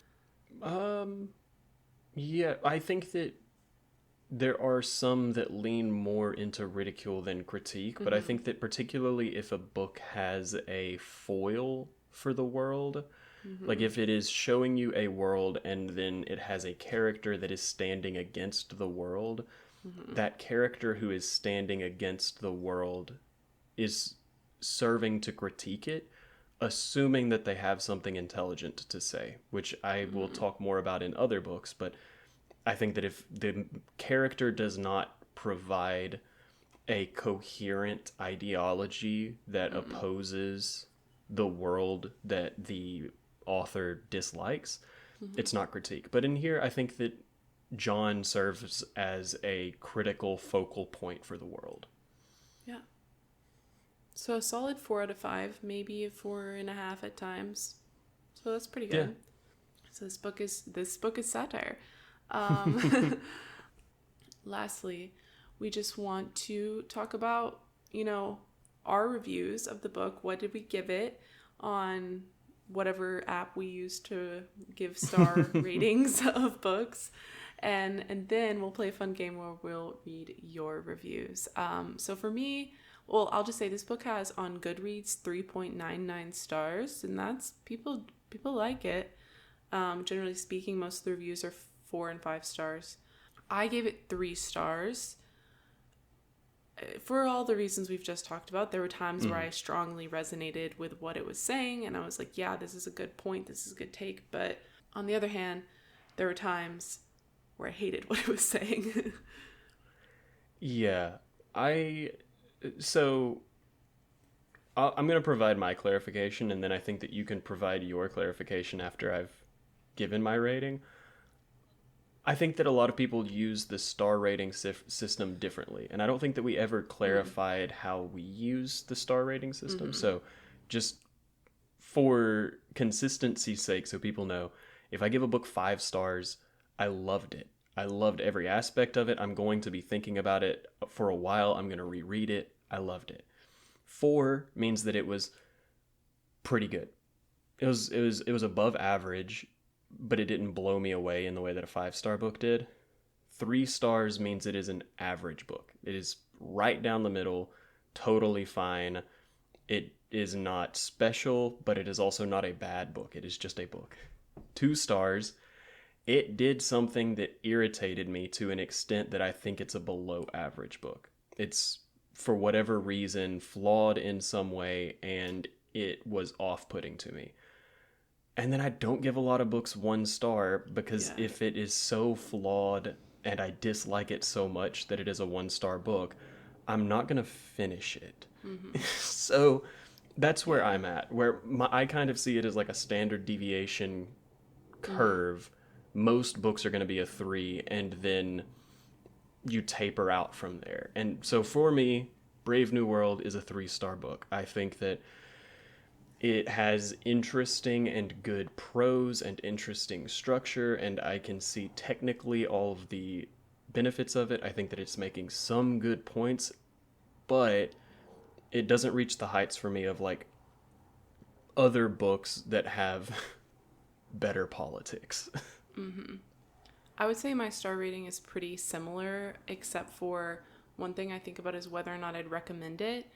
Yeah, I think that there are some that lean more into ridicule than critique, but I think that particularly if a book has a foil for the world, like if it is showing you a world and then it has a character that is standing against the world, that character who is standing against the world is serving to critique it, assuming that they have something intelligent to say, which I will talk more about in other books, but I think that if the character does not provide a coherent ideology that opposes the world that the author dislikes, it's not critique. But in here, I think that John serves as a critical focal point for the world. yeah. So a solid 4 out of 5, maybe a 4.5 at times. So that's pretty good. Yeah. So this book is satire. Um, lastly, we just want to talk about, our reviews of the book. What did we give it on whatever app we use to give star ratings of books? And then we'll play a fun game where we'll read your reviews. So for me, well, I'll just say this book has on Goodreads 3.99 stars, and that's people like it. Generally speaking, most of the reviews are 4 and 5 stars. I gave it 3 stars. For all the reasons we've just talked about, there were times where I strongly resonated with what it was saying, and I was like, yeah, this is a good point, this is a good take. But on the other hand, there were times where I hated what it was saying. Yeah, so I'm going to provide my clarification, and then I think that you can provide your clarification after I've given my rating. I think that a lot of people use the star rating system differently, and I don't think that we ever clarified how we use the star rating system. So just for consistency's sake, so people know, if I give a book 5 stars, I loved it. I loved every aspect of it. I'm going to be thinking about it for a while. I'm going to reread it. I loved it. 4 means that it was pretty good. It was above average, but it didn't blow me away in the way that a 5-star book did. 3 stars means it is an average book. It is right down the middle, totally fine. It is not special, but it is also not a bad book. It is just a book. 2 stars. It did something that irritated me to an extent that I think it's a below average book. It's, for whatever reason, flawed in some way, and it was off-putting to me. And then I don't give a lot of books 1 star because if it is so flawed and I dislike it so much that it is a 1-star book, I'm not going to finish it. Mm-hmm. So that's where I'm at, where I kind of see it as like a standard deviation curve. Most books are going to be a 3, and then you taper out from there. And so for me, Brave New World is a 3-star book. I think that it has interesting and good prose and interesting structure, and I can see technically all of the benefits of it. I think that it's making some good points, but it doesn't reach the heights for me of like other books that have better politics. Mm-hmm. I would say my star rating is pretty similar, except for one thing I think about is whether or not I'd recommend it.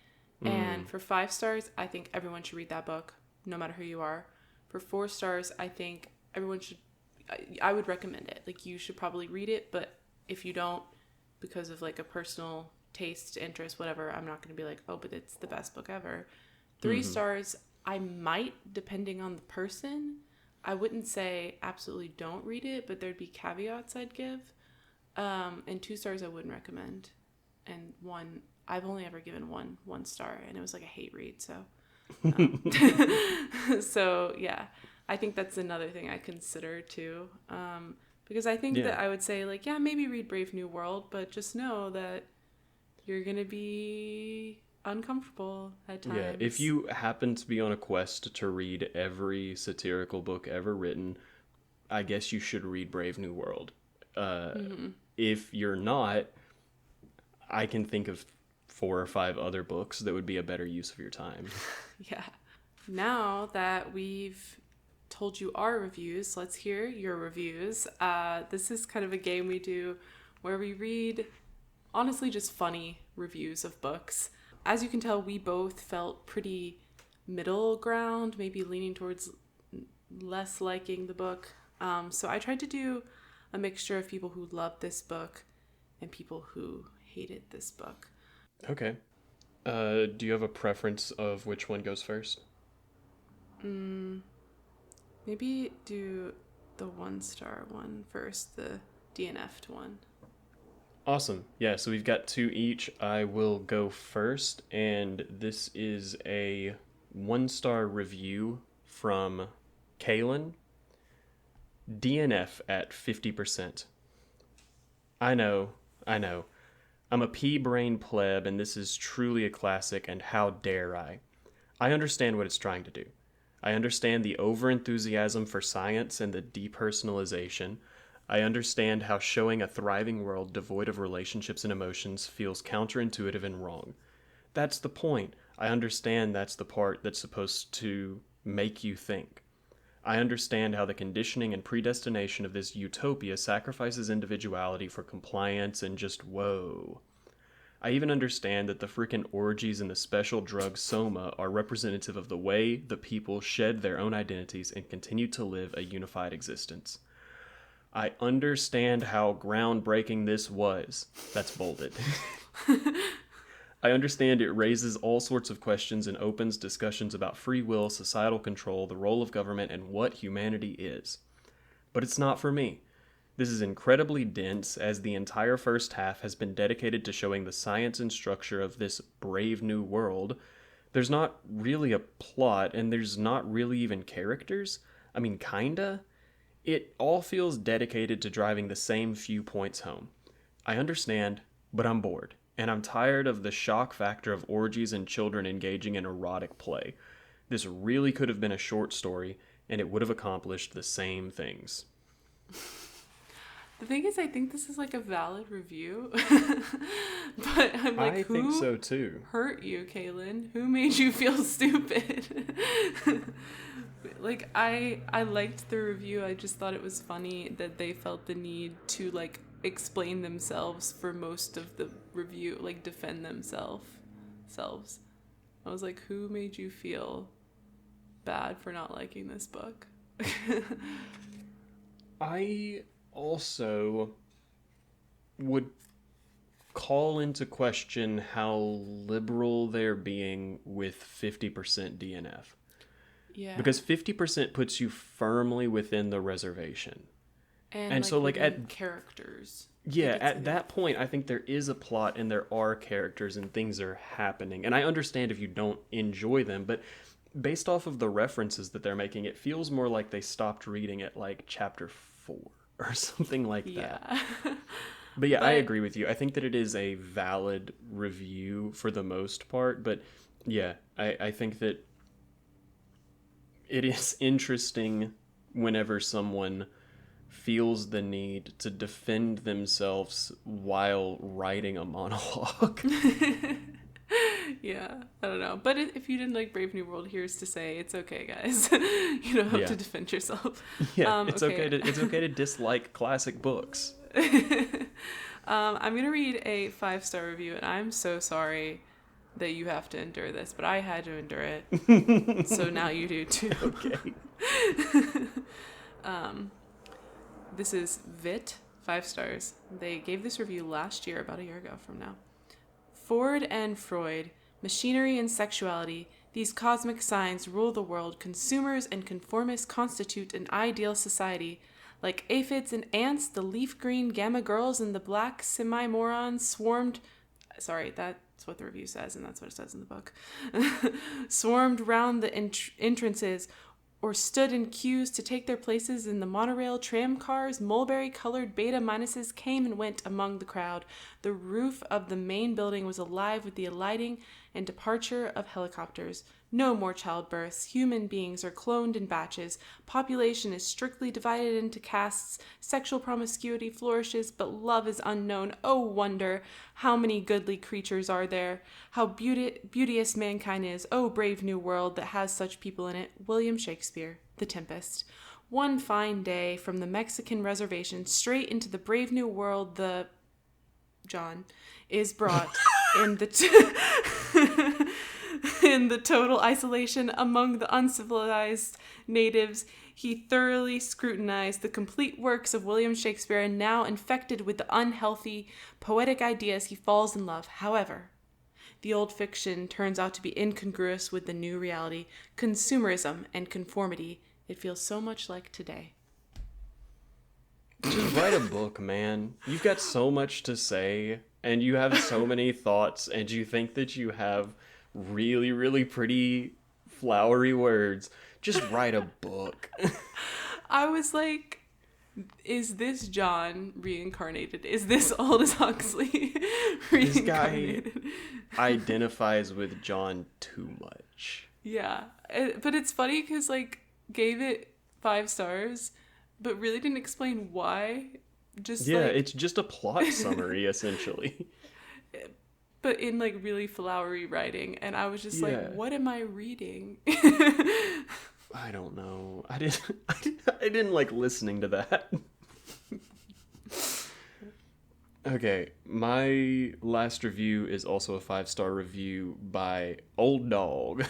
And for 5 stars, I think everyone should read that book, no matter who you are. For 4 stars, I think everyone should, I would recommend it. Like, you should probably read it, but if you don't, because of like a personal taste, interest, whatever, I'm not going to be like, oh, but it's the best book ever. 3 stars, I might, depending on the person. I wouldn't say absolutely don't read it, but there'd be caveats I'd give. And 2 stars I wouldn't recommend. And 1, I've only ever given 1 star, and it was like a hate read, so. So, yeah. I think that's another thing I consider, too. Because I think that I would say, like, yeah, maybe read Brave New World, but just know that you're going to be uncomfortable at times. Yeah, if you happen to be on a quest to read every satirical book ever written, I guess you should read Brave New World. If you're not, I can think of 4 or 5 other books that would be a better use of your time. Yeah. Now that we've told you our reviews, let's hear your reviews. This is kind of a game we do where we read, honestly, just funny reviews of books. As you can tell, we both felt pretty middle ground, maybe leaning towards less liking the book. So I tried to do a mixture of people who loved this book and people who hated this book. Okay. Do you have a preference of which one goes first? Maybe do the 1-star one first, the DNF'd one. Awesome. Yeah, so we've got 2 each. I will go first, and this is a 1-star review from Kaylin. DNF at 50%. I know. I'm a pea-brain pleb, and this is truly a classic, and how dare I? I understand what it's trying to do. I understand the over-enthusiasm for science and the depersonalization. I understand how showing a thriving world devoid of relationships and emotions feels counterintuitive and wrong. That's the point. I understand that's the part that's supposed to make you think. I understand how the conditioning and predestination of this utopia sacrifices individuality for compliance and just whoa. I even understand that the freaking orgies and the special drug soma are representative of the way the people shed their own identities and continue to live a unified existence. I understand how groundbreaking this was. That's bolded. I understand it raises all sorts of questions and opens discussions about free will, societal control, the role of government, and what humanity is. But it's not for me. This is incredibly dense, as the entire first half has been dedicated to showing the science and structure of this brave new world. There's not really a plot, and there's not really even characters. I mean, kinda. It all feels dedicated to driving the same few points home. I understand, but I'm bored. And I'm tired of the shock factor of orgies and children engaging in erotic play. This really could have been a short story, and it would have accomplished the same things. The thing is, I think this is like a valid review. But I'm like, I think so too. Hurt you, Kaylin? Who made you feel stupid? Like, I liked the review. I just thought it was funny that they felt the need to, like, explain themselves for most of the review, like defend themselves. I was like, who made you feel bad for not liking this book? I also would call into question how liberal they're being with 50% DNF. Yeah. Because 50% puts you firmly within the reservation. And And like, so, like, within characters. Yeah, Like, at that point, I think there is a plot and there are characters and things are happening. And I understand if you don't enjoy them, but based off of the references that they're making, it feels more like they stopped reading at like chapter 4 or something like that. Yeah. But yeah, I agree with you. I think that it is a valid review for the most part. But yeah, I think that it is interesting whenever someone feels the need to defend themselves while writing a monologue. Yeah, I don't know. But if you didn't like Brave New World, here's to say it's okay, guys. You don't have to defend yourself. Yeah, it's okay to dislike classic books. I'm gonna read a 5-star review, and I'm so sorry that you have to endure this, but I had to endure it. So now you do too. Okay. This is Vit, 5 stars. They gave this review last year, about a year ago from now. Ford and Freud, machinery and sexuality, these cosmic signs rule the world. Consumers and conformists constitute an ideal society. Like aphids and ants, the leaf green gamma girls and the black semi-morons swarmed... Sorry, that's what the review says, and that's what it says in the book. Swarmed round the entrances, or stood in queues to take their places in the monorail tram cars. Mulberry-colored beta minuses came and went among the crowd. The roof of the main building was alive with the alighting and departure of helicopters. No more childbirths. Human beings are cloned in batches. Population is strictly divided into castes. Sexual promiscuity flourishes, but love is unknown. Oh, wonder, how many goodly creatures are there? How beauteous mankind is. Oh, brave new world that has such people in it. William Shakespeare, The Tempest. One fine day, from the Mexican reservation straight into the brave new world, the... John is brought in the... In the total isolation among the uncivilized natives, he thoroughly scrutinized the complete works of William Shakespeare, and now infected with the unhealthy, poetic ideas, he falls in love. However, the old fiction turns out to be incongruous with the new reality, consumerism and conformity. It feels so much like today. Just write a book, man. You've got so much to say, and you have so many thoughts, and you think that you have really, really pretty, flowery words. Just write a book. I was like, is this John reincarnated? Is this Aldous Huxley reincarnated? This guy identifies with John too much. Yeah. But it's funny because, like, gave it 5 stars, but really didn't explain why. It's just a plot summary, essentially. But in, like, really flowery writing. And I was just like, what am I reading? I don't know. I didn't like listening to that. Okay, my last review is also a 5-star review by Old Dog.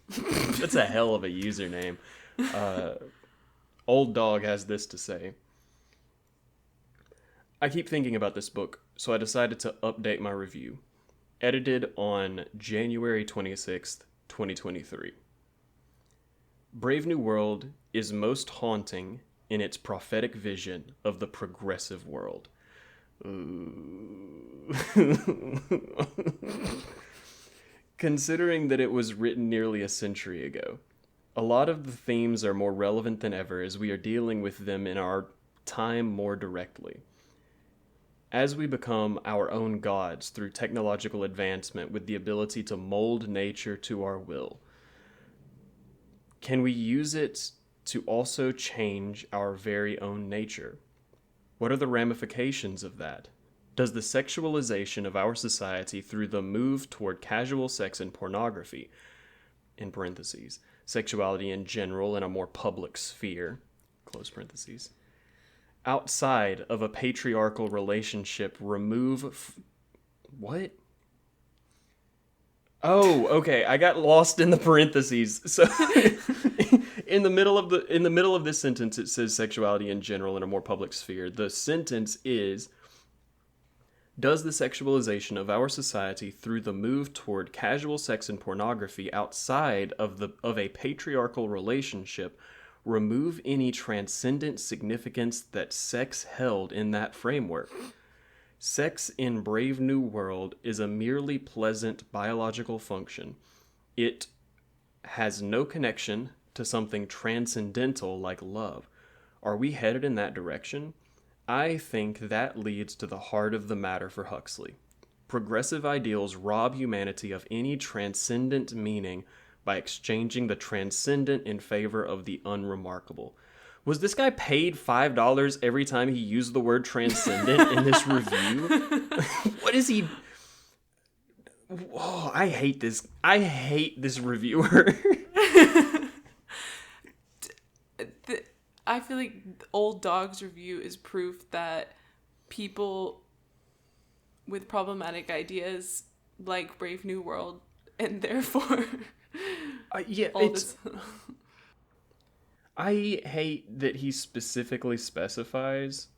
That's a hell of a username. Old Dog has this to say. I keep thinking about this book, so I decided to update my review. Edited on January 26th, 2023. Brave New World is most haunting in its prophetic vision of the progressive world. Considering that it was written nearly a century ago, a lot of the themes are more relevant than ever as we are dealing with them in our time more directly. As we become our own gods through technological advancement with the ability to mold nature to our will, can we use it to also change our very own nature? What are the ramifications of that? Does the sexualization of our society through the move toward casual sex and pornography, in parentheses, sexuality in general in a more public sphere, close parentheses, outside of a patriarchal relationship, remove... What? Oh, okay. I got lost in the parentheses. So in the middle of this sentence it says sexuality in general in a more public sphere. The sentence is, does the sexualization of our society through the move toward casual sex and pornography outside of a patriarchal relationship remove any transcendent significance that sex held in that framework? Sex in Brave New World is a merely pleasant biological function. It has no connection to something transcendental like love. Are we headed in that direction? I think that leads to the heart of the matter for Huxley. Progressive ideals rob humanity of any transcendent meaning by exchanging the transcendent in favor of the unremarkable. Was this guy paid $5 every time he used the word transcendent in this review? What is he... Oh, I hate this. I hate this reviewer. I feel like Old Dog's review is proof that people with problematic ideas like Brave New World, and therefore... Yeah, it's... I hate that he specifically specifies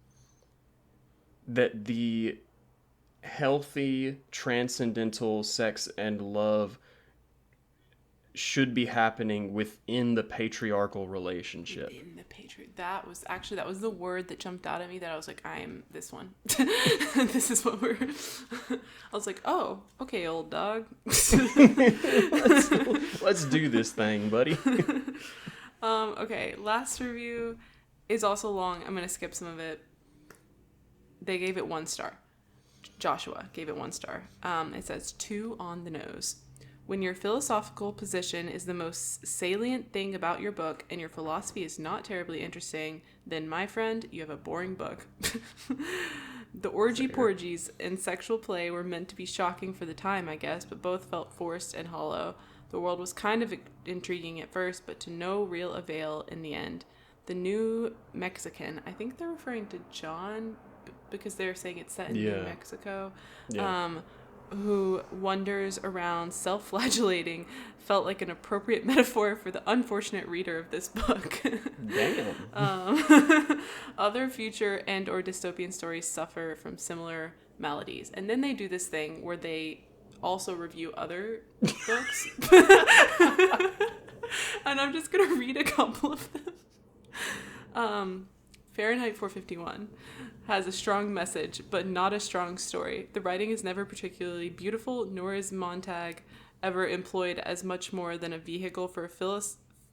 that the healthy, transcendental sex and love should be happening within the patriarchal relationship. That was the word that jumped out at me, that I was like, I am this one. This is what we're... I was like, oh, okay, Old Dog. Let's do this thing, buddy. Okay, last review is also long. I'm going to skip some of it. They gave it 1 star. Joshua gave it 1 star. It says 2 on the nose. When your philosophical position is the most salient thing about your book and your philosophy is not terribly interesting, then, my friend, you have a boring book. The porgies and sexual play were meant to be shocking for the time, I guess, but both felt forced and hollow. The world was kind of intriguing at first, but to no real avail in the end. The New Mexican, I think they're referring to John, because they're saying it's set in New Mexico, who wanders around self-flagellating, felt like an appropriate metaphor for the unfortunate reader of this book. Damn. Other future and or dystopian stories suffer from similar maladies. And then they do this thing where they also review other books. And I'm just going to read a couple of them. Fahrenheit 451 has a strong message, but not a strong story. The writing is never particularly beautiful, nor is Montag ever employed as much more than a vehicle for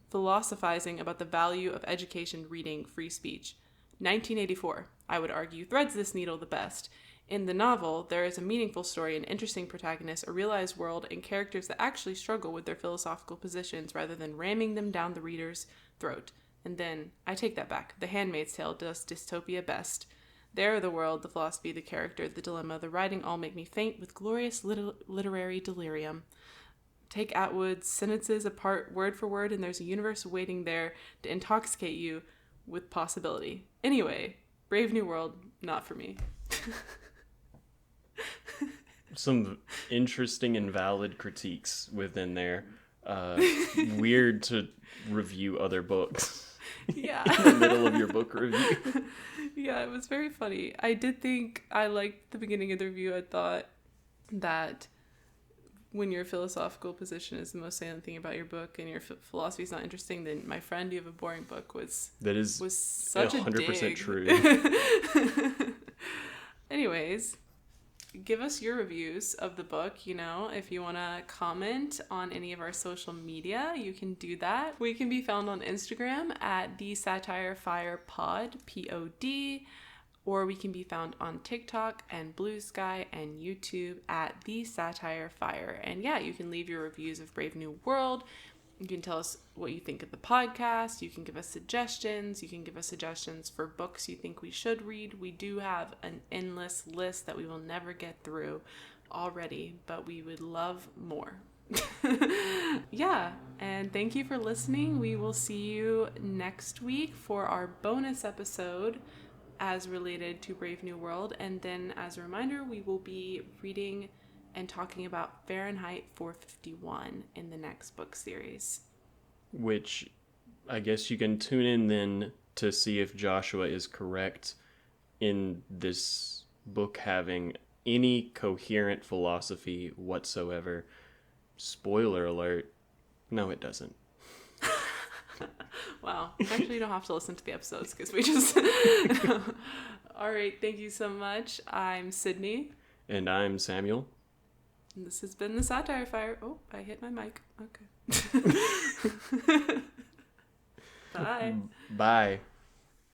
philosophizing about the value of education, reading, free speech. 1984, I would argue, threads this needle the best. In the novel, there is a meaningful story, an interesting protagonist, a realized world, and characters that actually struggle with their philosophical positions rather than ramming them down the reader's throat. And then, I take that back. The Handmaid's Tale does dystopia best. There, the world, the philosophy, the character, the dilemma, the writing all make me faint with glorious literary delirium. Take Atwood's sentences apart word for word, and there's a universe waiting there to intoxicate you with possibility. Anyway, Brave New World, not for me. Some interesting and valid critiques within there. Weird to review other books. Yeah. In the middle of your book review. Yeah, it was very funny. I did think I liked the beginning of the review. I thought that when your philosophical position is the most salient thing about your book and your philosophy is not interesting, then, my friend, you have a boring book was such 100% true. Anyways, give us your reviews of the book. You know, if you want to comment on any of our social media, you can do that. We can be found on Instagram at The Satire Fire Pod, Pod, or we can be found on TikTok and Blue Sky and YouTube at The Satire Fire. And yeah, you can leave your reviews of Brave New World. You can tell us what you think of the podcast. You can give us suggestions. You can give us suggestions for books you think we should read. We do have an endless list that we will never get through already, but we would love more. Yeah, and thank you for listening. We will see you next week for our bonus episode as related to Brave New World. And then, as a reminder, we will be reading and talking about Fahrenheit 451 in the next book series. Which I guess you can tune in then to see if Joshua is correct in this book having any coherent philosophy whatsoever. Spoiler alert, no, it doesn't. Wow. Actually, you don't have to listen to the episodes because we just... All right. Thank you so much. I'm Sydney. And I'm Samuel. And this has been the Satire Fire. Oh, I hit my mic. Okay. Bye. Bye.